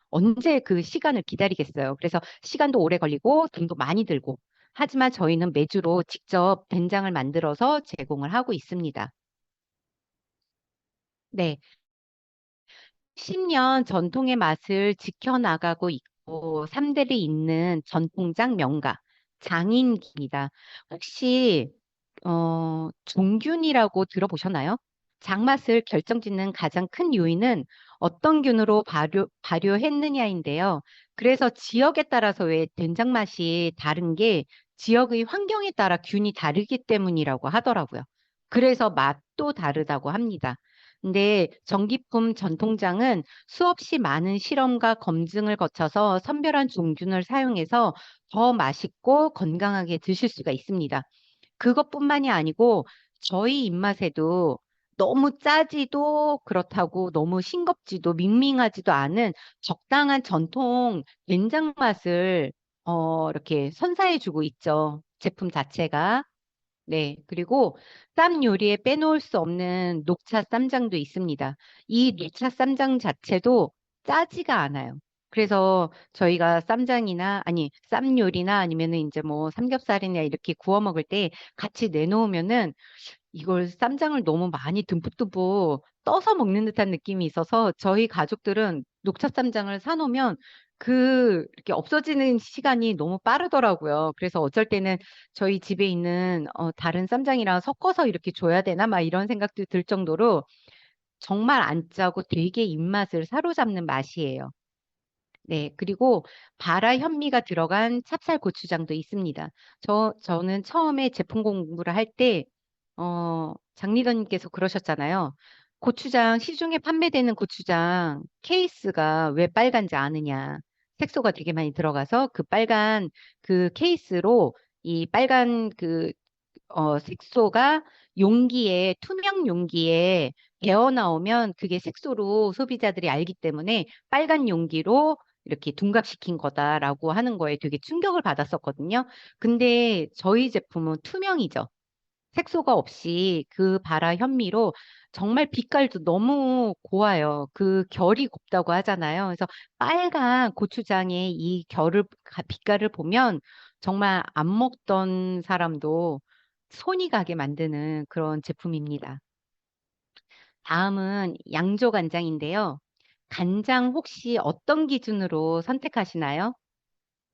언제 그 시간을 기다리겠어요. 그래서 시간도 오래 걸리고 돈도 많이 들고. 하지만 저희는 메주로 직접 된장을 만들어서 제공을 하고 있습니다. 네. 10년 전통의 맛을 지켜나가고 있고 3대를 잇는 전통장 명가 장인기입니다. 혹시 종균이라고 들어보셨나요? 장맛을 결정짓는 가장 큰 요인은 어떤 균으로 발효했느냐인데요. 그래서 지역에 따라서 왜 된장 맛이 다른 게 지역의 환경에 따라 균이 다르기 때문이라고 하더라고요. 그래서 맛도 다르다고 합니다. 근데 전기품 전통장은 수없이 많은 실험과 검증을 거쳐서 선별한 종균을 사용해서 더 맛있고 건강하게 드실 수가 있습니다. 그것뿐만이 아니고 저희 입맛에도 너무 짜지도 그렇다고 너무 싱겁지도 밍밍하지도 않은 적당한 전통 된장 맛을 이렇게 선사해주고 있죠. 제품 자체가. 네, 그리고 쌈 요리에 빼놓을 수 없는 녹차 쌈장도 있습니다. 이 녹차 쌈장 자체도 짜지가 않아요. 그래서 저희가 쌈장이나 아니 쌈 요리나 아니면은 이제 뭐 삼겹살이나 이렇게 구워 먹을 때 같이 내놓으면은 이걸 쌈장을 너무 많이 듬뿍듬뿍 떠서 먹는 듯한 느낌이 있어서 저희 가족들은 녹차 쌈장을 사놓으면 이렇게 없어지는 시간이 너무 빠르더라고요. 그래서 어쩔 때는 저희 집에 있는 다른 쌈장이랑 섞어서 이렇게 줘야 되나 막 이런 생각도 들 정도로 정말 안 짜고 되게 입맛을 사로잡는 맛이에요. 네, 그리고 바라 현미가 들어간 찹쌀 고추장도 있습니다. 저는 처음에 제품 공부를 할 때, 장 리더님께서 그러셨잖아요. 고추장, 시중에 판매되는 고추장 케이스가 왜 빨간지 아느냐. 색소가 되게 많이 들어가서 그 빨간 그 케이스로 이 빨간 색소가 투명 용기에 배어 나오면 그게 색소로 소비자들이 알기 때문에 빨간 용기로 이렇게 둔갑시킨 거다라고 하는 거에 되게 충격을 받았었거든요. 근데 저희 제품은 투명이죠. 색소가 없이 그 바라 현미로 정말 빛깔도 너무 고와요. 그 결이 곱다고 하잖아요. 그래서 빨간 고추장의 이 빛깔을 보면 정말 안 먹던 사람도 손이 가게 만드는 그런 제품입니다. 다음은 양조 간장인데요. 간장 혹시 어떤 기준으로 선택하시나요?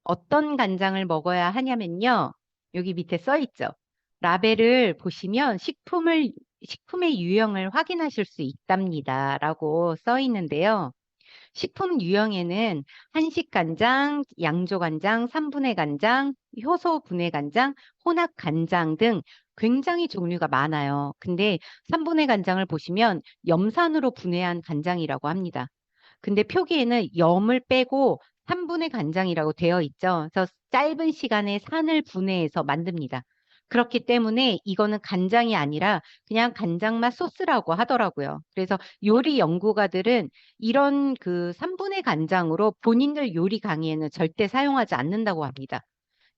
어떤 간장을 먹어야 하냐면요. 여기 밑에 써 있죠. 라벨을 보시면 식품의 유형을 확인하실 수 있답니다. 라고 써 있는데요. 식품 유형에는 한식 간장, 양조 간장, 3분의 간장, 효소 분해 간장, 혼합 간장 등 굉장히 종류가 많아요. 근데 3분의 간장을 보시면 염산으로 분해한 간장이라고 합니다. 근데 표기에는 염을 빼고 3분의 간장이라고 되어 있죠. 그래서 짧은 시간에 산을 분해해서 만듭니다. 그렇기 때문에 이거는 간장이 아니라 그냥 간장맛 소스라고 하더라고요. 그래서 요리 연구가들은 이런 그 3분의 간장으로 본인들 요리 강의에는 절대 사용하지 않는다고 합니다.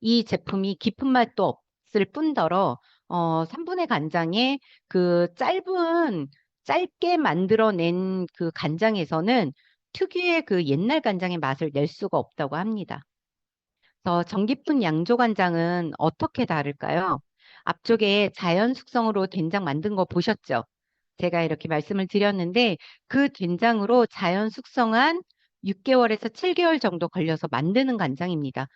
이 제품이 깊은 맛도 없을 뿐더러 3분의 간장에 짧게 만들어낸 그 간장에서는 특유의 그 옛날 간장의 맛을 낼 수가 없다고 합니다. 그래서 전기품 양조간장은 어떻게 다를까요? 앞쪽에 자연 숙성으로 된장 만든 거 보셨죠? 제가 이렇게 말씀을 드렸는데 그 된장으로 자연 숙성한 6개월에서 7개월 정도 걸려서 만드는 간장입니다.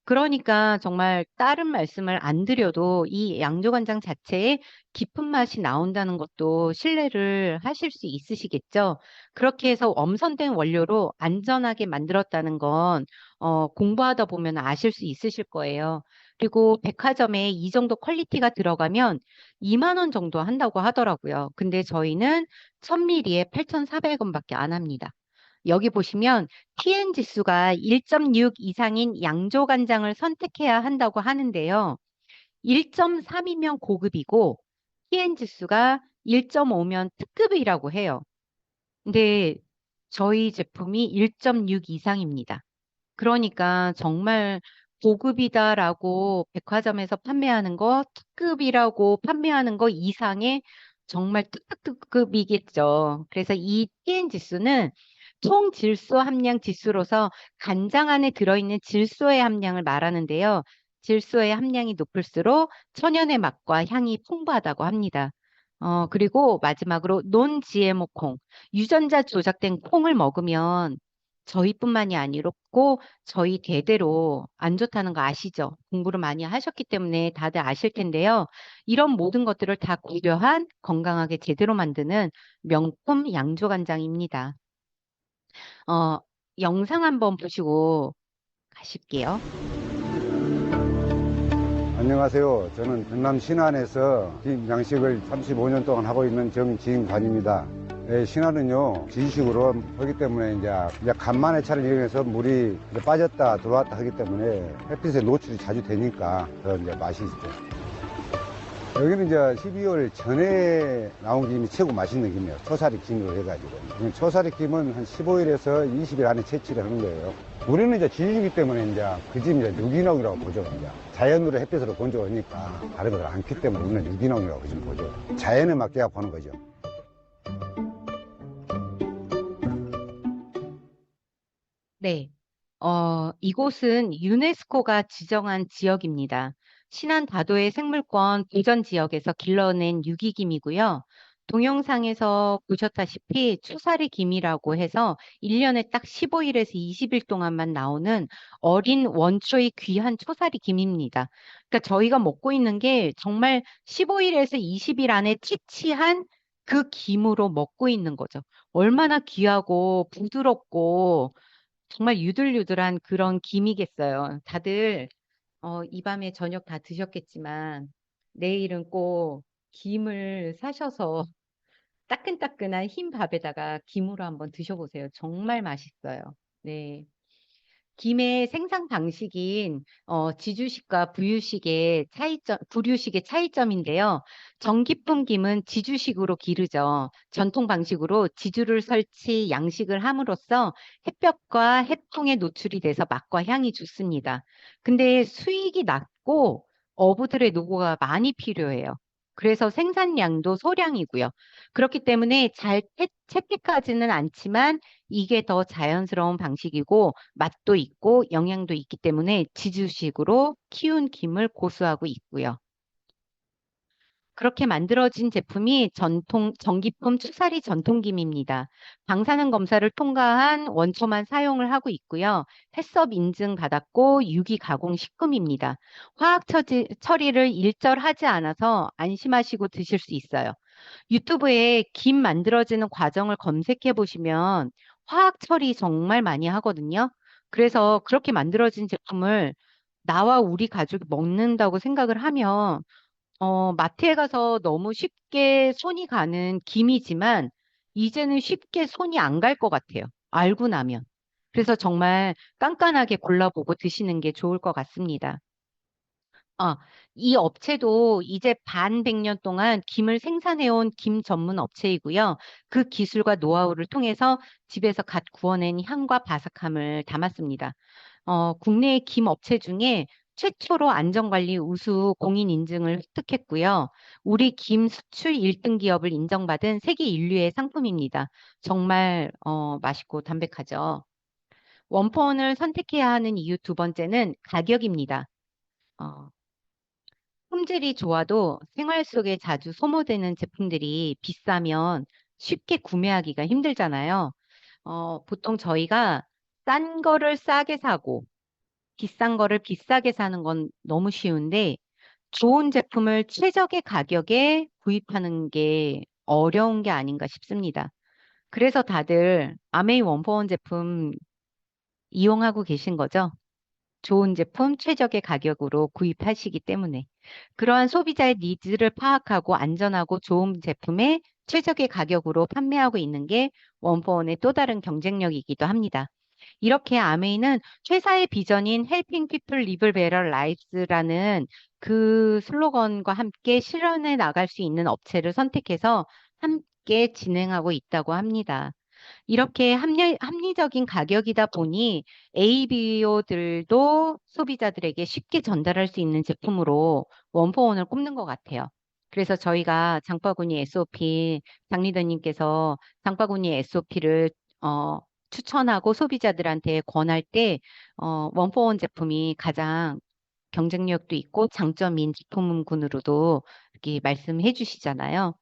그러니까 정말 다른 말씀을 안 드려도 이 양조간장 자체에 깊은 맛이 나온다는 것도 신뢰를 하실 수 있으시겠죠? 그렇게 해서 엄선된 원료로 안전하게 만들었다는 건 공부하다 보면 아실 수 있으실 거예요. 그리고 백화점에 이 정도 퀄리티가 들어가면 2만 원 정도 한다고 하더라고요. 근데 저희는 1000ml에 8,400원밖에 안 합니다. 여기 보시면 TN 지수가 1.6 이상인 양조간장을 선택해야 한다고 하는데요. 1.3이면 고급이고 TN 지수가 1.5면 특급이라고 해요. 근데 저희 제품이 1.6 이상입니다. 그러니까 정말 고급이다라고 백화점에서 판매하는 거, 특급이라고 판매하는 거 이상의 정말 특급이겠죠. 그래서 이 TN 지수는 총 질소 함량 지수로서 간장 안에 들어있는 질소의 함량을 말하는데요. 질소의 함량이 높을수록 천연의 맛과 향이 풍부하다고 합니다. 그리고 마지막으로 논 GMO 콩, 유전자 조작된 콩을 먹으면 저희뿐만이 아니고 저희 대대로 안 좋다는 거 아시죠? 공부를 많이 하셨기 때문에 다들 아실 텐데요. 이런 모든 것들을 다 고려한 건강하게 제대로 만드는 명품 양조간장입니다. 어, 영상 한번 보시고 가실게요. 안녕하세요. 저는 전남 신안에서 양식을 35년 동안 하고 있는 정지인관입니다. 신안은요, 지식으로 하기 때문에 이제 간만에 차를 이용해서 물이 이제 빠졌다 들어왔다 하기 때문에 햇빛에 노출이 자주 되니까 더 이제 맛이 있죠. 여기는 이제 12월 전에 나온 김이 최고 맛있는 김이에요. 초사리 김으로 해가지고. 초사리 김은 한 15일에서 20일 안에 채취를 하는 거예요. 우리는 이제 지유기 때문에 이제 그 집 이제 유기농이라고 보죠. 이제 자연으로 햇빛으로 건조하니까 다른 것을 않기 때문에 우리는 유기농이라고 지금 보죠. 자연에 맞게 하고 하는 거죠. 네. 이곳은 유네스코가 지정한 지역입니다. 신안 다도의 생물권 보전 지역에서 길러낸 유기김이고요. 동영상에서 보셨다시피 추사리 김이라고 해서 1년에 딱 15일에서 20일 동안만 나오는 어린 원초의 귀한 초사리 김입니다. 그러니까 저희가 먹고 있는 게 정말 15일에서 20일 안에 채취한 그 김으로 먹고 있는 거죠. 얼마나 귀하고 부드럽고 정말 유들유들한 그런 김이겠어요. 다들 이 밤에 저녁 다 드셨겠지만 내일은 꼭 김을 사셔서 따끈따끈한 흰 밥에다가 김으로 한번 드셔보세요. 정말 맛있어요. 네. 김의 생산 방식인 지주식과 부류식의 차이점인데요. 전기품 김은 지주식으로 기르죠. 전통 방식으로 지주를 설치, 양식을 함으로써 햇볕과 해풍에 노출이 돼서 맛과 향이 좋습니다. 근데 수익이 낮고 어부들의 노고가 많이 필요해요. 그래서 생산량도 소량이고요. 그렇기 때문에 잘 채택하지는 않지만 이게 더 자연스러운 방식이고 맛도 있고 영양도 있기 때문에 지주식으로 키운 김을 고수하고 있고요. 그렇게 만들어진 제품이 전기품 추사리 전통김입니다. 방사능 검사를 통과한 원초만 사용을 하고 있고요. 해썹 인증 받았고 유기 가공 식품입니다. 화학 처리를 일절하지 않아서 안심하시고 드실 수 있어요. 유튜브에 김 만들어지는 과정을 검색해 보시면 화학 처리 정말 많이 하거든요. 그래서 그렇게 만들어진 제품을 나와 우리 가족이 먹는다고 생각을 하면 마트에 가서 너무 쉽게 손이 가는 김이지만 이제는 쉽게 손이 안 갈 것 같아요. 알고 나면. 그래서 정말 깐깐하게 골라보고 드시는 게 좋을 것 같습니다. 아, 이 업체도 이제 반백 년 동안 김을 생산해온 김 전문 업체이고요. 그 기술과 노하우를 통해서 집에서 갓 구워낸 향과 바삭함을 담았습니다. 국내의 김 업체 중에 최초로 안전관리 우수 공인 인증을 획득했고요. 우리 김 수출 1등 기업을 인정받은 세계 인류의 상품입니다. 정말 맛있고 담백하죠. 원포원을 선택해야 하는 이유 두 번째는 가격입니다. 어, 품질이 좋아도 생활 속에 자주 소모되는 제품들이 비싸면 쉽게 구매하기가 힘들잖아요. 보통 저희가 싼 거를 싸게 사고 비싼 거를 비싸게 사는 건 너무 쉬운데 좋은 제품을 최적의 가격에 구입하는 게 어려운 게 아닌가 싶습니다. 그래서 다들 아메이 원포원 제품 이용하고 계신 거죠? 좋은 제품 최적의 가격으로 구입하시기 때문에 그러한 소비자의 니즈를 파악하고 안전하고 좋은 제품에 최적의 가격으로 판매하고 있는 게 원포원의 또 다른 경쟁력이기도 합니다. 이렇게 아메이는 회사의 비전인 Helping People Live Better Lives라는 그 슬로건과 함께 실현해 나갈 수 있는 업체를 선택해서 함께 진행하고 있다고 합니다. 이렇게 합리적인 가격이다 보니 ABO들도 소비자들에게 쉽게 전달할 수 있는 제품으로 원포원을 꼽는 것 같아요. 그래서 저희가 장바구니 SOP, 장 리더님께서 장바구니 SOP를 추천하고 소비자들한테 권할 때 원포원 제품이 가장 경쟁력도 있고 장점인 제품군으로도 이렇게 말씀해 주시잖아요.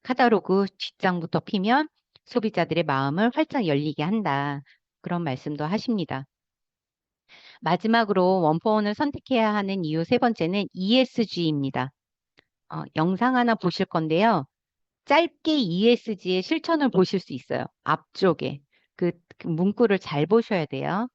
카탈로그 뒷장부터 피면 소비자들의 마음을 활짝 열리게 한다. 그런 말씀도 하십니다. 마지막으로 원포원을 선택해야 하는 이유 세 번째는 ESG입니다. 영상 하나 보실 건데요. 짧게 ESG의 실천을 보실 수 있어요. 앞쪽에. 그 문구를 잘 보셔야 돼요.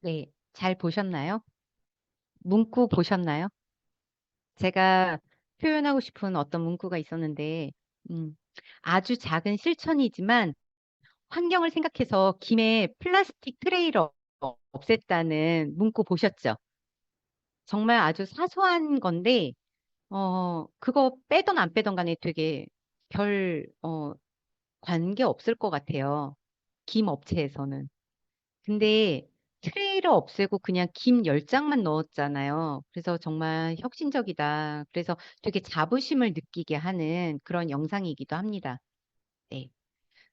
네, 잘 보셨나요? 문구 보셨나요? 제가 표현하고 싶은 어떤 문구가 있었는데, 음, 아주 작은 실천이지만 환경을 생각해서 김에 플라스틱 트레이를 없앴다는 문구 보셨죠? 정말 아주 사소한 건데, 그거 빼던 안 빼던 간에 되게 관계 없을 것 같아요. 김 업체에서는. 근데 트레이를 없애고 그냥 김 10장만 넣었잖아요. 그래서 정말 혁신적이다. 그래서 되게 자부심을 느끼게 하는 그런 영상이기도 합니다. 네.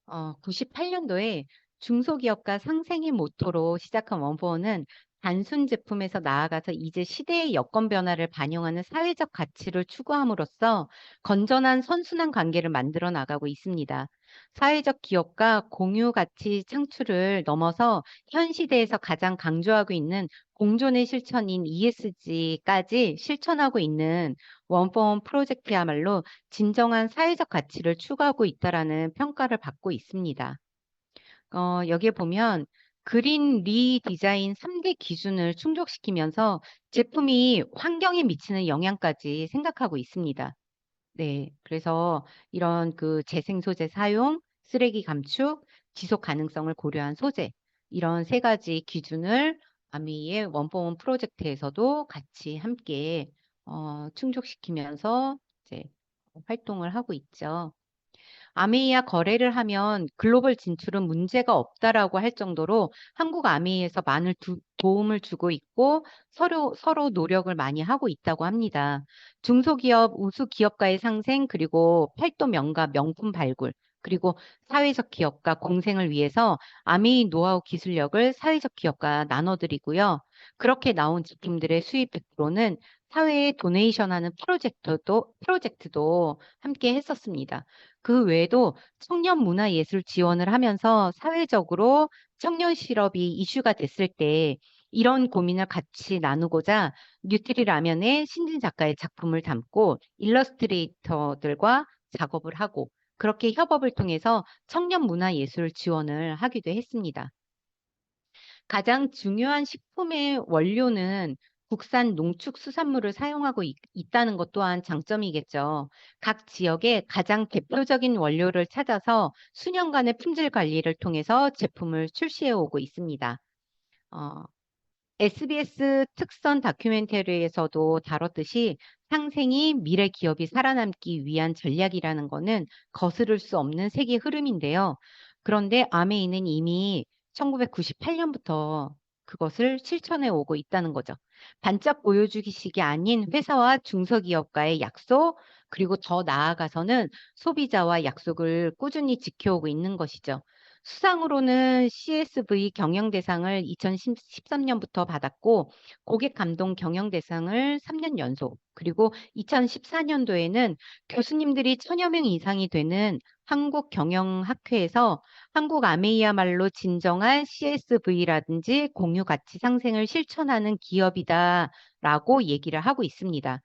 98년도에 중소기업가 상생의 모토로 시작한 원포원은 단순 제품에서 나아가서 이제 시대의 여건 변화를 반영하는 사회적 가치를 추구함으로써 건전한 선순환 관계를 만들어 나가고 있습니다. 사회적 기업과 공유 가치 창출을 넘어서 현 시대에서 가장 강조하고 있는 공존의 실천인 ESG까지 실천하고 있는 원포원 프로젝트야말로 진정한 사회적 가치를 추구하고 있다라는 평가를 받고 있습니다. 여기에 보면 그린 리디자인 3대 기준을 충족시키면서 제품이 환경에 미치는 영향까지 생각하고 있습니다. 네, 그래서 이런 그 재생 소재 사용, 쓰레기 감축, 지속 가능성을 고려한 소재, 이런 세 가지 기준을 아미의 원포원 프로젝트에서도 같이 함께 충족시키면서 이제 활동을 하고 있죠. 아메이와 거래를 하면 글로벌 진출은 문제가 없다라고 할 정도로 한국 아메이에서 많은 도움을 주고 있고 서로 노력을 많이 하고 있다고 합니다. 중소기업, 우수기업가의 상생, 그리고 팔도 명가, 명품 발굴, 그리고 사회적 기업과 공생을 위해서 아메이 노하우 기술력을 사회적 기업과 나눠드리고요. 그렇게 나온 제품들의 수입 100%는 사회에 도네이션하는 프로젝트도 함께 했었습니다. 그 외에도 청년 문화예술 지원을 하면서 사회적으로 청년 실업이 이슈가 됐을 때 이런 고민을 같이 나누고자 뉴트리 라면의 신진 작가의 작품을 담고 일러스트레이터들과 작업을 하고 그렇게 협업을 통해서 청년 문화예술 지원을 하기도 했습니다. 가장 중요한 식품의 원료는 국산 농축수산물을 사용하고 있다는 것 또한 장점이겠죠. 각 지역에 가장 대표적인 원료를 찾아서 수년간의 품질 관리를 통해서 제품을 출시해 오고 있습니다. 어, SBS 특선 다큐멘터리에서도 다뤘듯이 상생이 미래 기업이 살아남기 위한 전략이라는 것은 거스를 수 없는 세계 흐름인데요. 그런데 아메이는 이미 1998년부터 그것을 실천해 오고 있다는 거죠. 반짝 보여주기식이 아닌 회사와 중소기업과의 약속, 그리고 더 나아가서는 소비자와 약속을 꾸준히 지켜오고 있는 것이죠. 수상으로는 CSV 경영대상을 2013년부터 받았고, 고객 감동 경영대상을 3년 연속, 그리고 2014년도에는 교수님들이 1000여 명 이상이 되는 한국경영학회에서 한국 아메이야말로 진정한 CSV라든지 공유 가치 상생을 실천하는 기업이다라고 얘기를 하고 있습니다.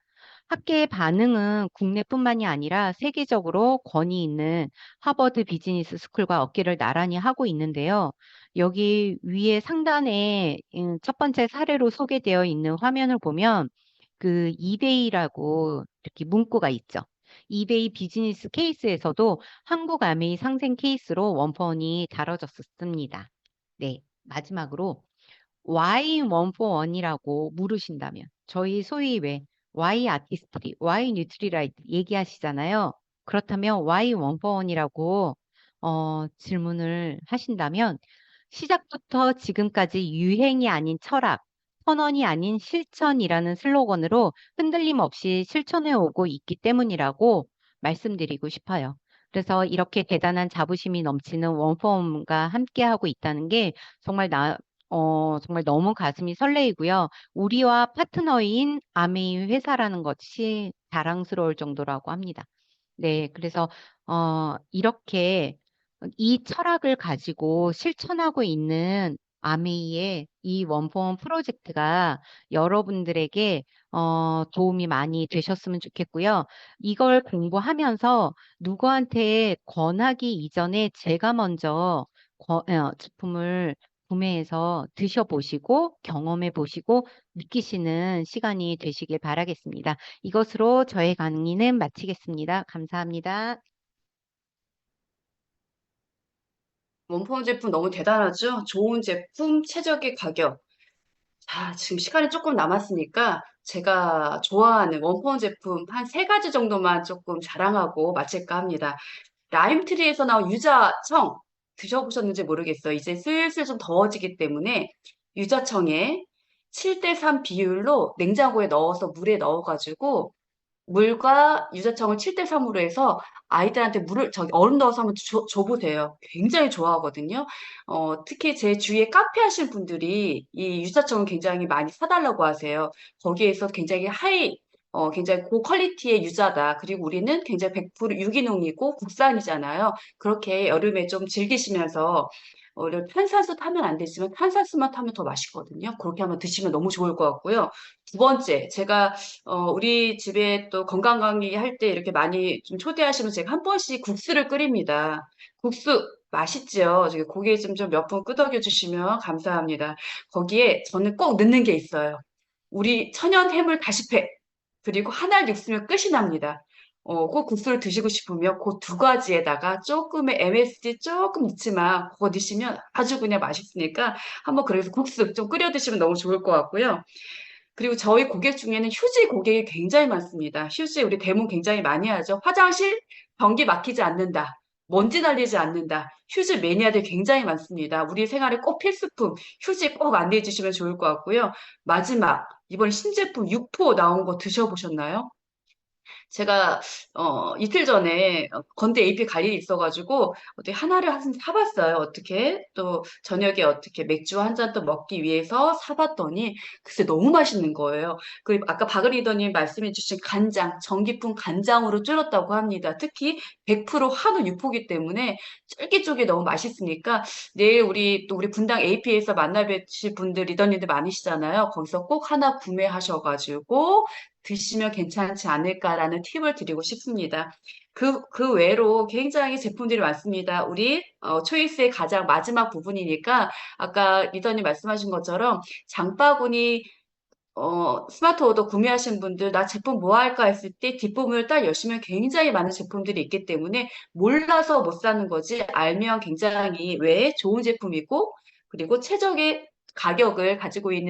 학계의 반응은 국내뿐만이 아니라 세계적으로 권위 있는 하버드 비즈니스 스쿨과 어깨를 나란히 하고 있는데요. 여기 위에 상단에 첫 번째 사례로 소개되어 있는 화면을 보면 그 이베이라고 이렇게 문구가 있죠. 이베이 비즈니스 케이스에서도 한국 아메이 상생 케이스로 원포원이 다뤄졌습니다. 네, 마지막으로 Y 원포원이라고 물으신다면 저희 소위 왜 Y 아티스트리, Y 뉴트리라이트 얘기하시잖아요. 그렇다면 Y 원포원이라고 질문을 하신다면 시작부터 지금까지 유행이 아닌 철학, 선언이 아닌 실천이라는 슬로건으로 흔들림 없이 실천해 오고 있기 때문이라고 말씀드리고 싶어요. 그래서 이렇게 대단한 자부심이 넘치는 원포엄과 함께하고 있다는 게 정말 정말 너무 가슴이 설레이고요. 우리와 파트너인 아메이 회사라는 것이 자랑스러울 정도라고 합니다. 네, 그래서 이렇게 이 철학을 가지고 실천하고 있는 아메이의 이 원포원 프로젝트가 여러분들에게 도움이 많이 되셨으면 좋겠고요. 이걸 공부하면서 누구한테 권하기 이전에 제가 먼저 제품을 구매해서 드셔보시고 경험해 보시고 느끼시는 시간이 되시길 바라겠습니다. 이것으로 저의 강의는 마치겠습니다. 감사합니다. 원포 제품 너무 대단하죠? 좋은 제품, 최적의 가격. 자, 지금 시간이 조금 남았으니까 제가 좋아하는 원포 제품 한 세 가지 정도만 조금 자랑하고 마칠까 합니다. 라임트리에서 나온 유자청 드셔보셨는지 모르겠어요. 이제 슬슬 좀 더워지기 때문에 유자청에 7대3 비율로 냉장고에 넣어서 물에 넣어가지고 물과 유자청을 7대3으로 해서 아이들한테 얼음 넣어서 한번 줘보세요. 굉장히 좋아하거든요. 특히 제 주위에 카페 하시는 분들이 이 유자청을 굉장히 많이 사달라고 하세요. 거기에서 굉장히 굉장히 고퀄리티의 유자다. 그리고 우리는 굉장히 100% 유기농이고 국산이잖아요. 그렇게 여름에 좀 즐기시면서 탄산수 타면 안 되지만 탄산수만 타면 더 맛있거든요. 그렇게 한번 드시면 너무 좋을 것 같고요. 두 번째, 제가 우리 집에 또 건강 강의 할 때 이렇게 많이 좀 초대하시면 제가 한 번씩 국수를 끓입니다. 국수 맛있죠? 저기 고기 좀 몇 분 끄덕여 주시면 감사합니다. 거기에 저는 꼭 넣는 게 있어요. 우리 천연 해물 다시팩. 그리고 하나 육수면 끝이 납니다. 꼭 국수를 드시고 싶으면 그 두 가지에다가 조금의 MSG 조금 넣지만 그거 넣으시면 아주 그냥 맛있으니까 한번 그래서 국수 좀 끓여 드시면 너무 좋을 것 같고요. 그리고 저희 고객 중에는 휴지 고객이 굉장히 많습니다. 휴지 우리 대문 굉장히 많이 하죠. 화장실 변기 막히지 않는다. 먼지 날리지 않는다. 휴지 매니아들 굉장히 많습니다. 우리 생활에 꼭 필수품 휴지 꼭 안내해 주시면 좋을 것 같고요. 마지막 이번 신제품 육포 나온 거 드셔보셨나요? 제가 이틀 전에 건대 AP 갈 일이 있어가지고 어떻게 하나를 사봤어요. 어떻게 또 저녁에 어떻게 맥주 한 잔 또 먹기 위해서 사봤더니 글쎄 너무 맛있는 거예요. 그리고 아까 박은희더님 말씀해주신 간장, 전기품 간장으로 줄였다고 합니다. 특히 100% 한우 육포기 때문에 쫄깃쫄깃 너무 맛있으니까 내일 우리 분당 AP에서 만나 뵈실 분들 리더님들 많으시잖아요. 거기서 꼭 하나 구매하셔가지고 드시면 괜찮지 않을까라는 팁을 드리고 싶습니다. 그 외로 굉장히 제품들이 많습니다. 우리 초이스의 가장 마지막 부분이니까 아까 리더님 말씀하신 것처럼 장바구니 스마트 오더 구매하신 분들 나 제품 뭐 할까 했을 때 뒷부분을 딱 여시면 굉장히 많은 제품들이 있기 때문에 몰라서 못 사는 거지 알면 굉장히 왜 좋은 제품이고 그리고 최적의 가격을 가지고 있는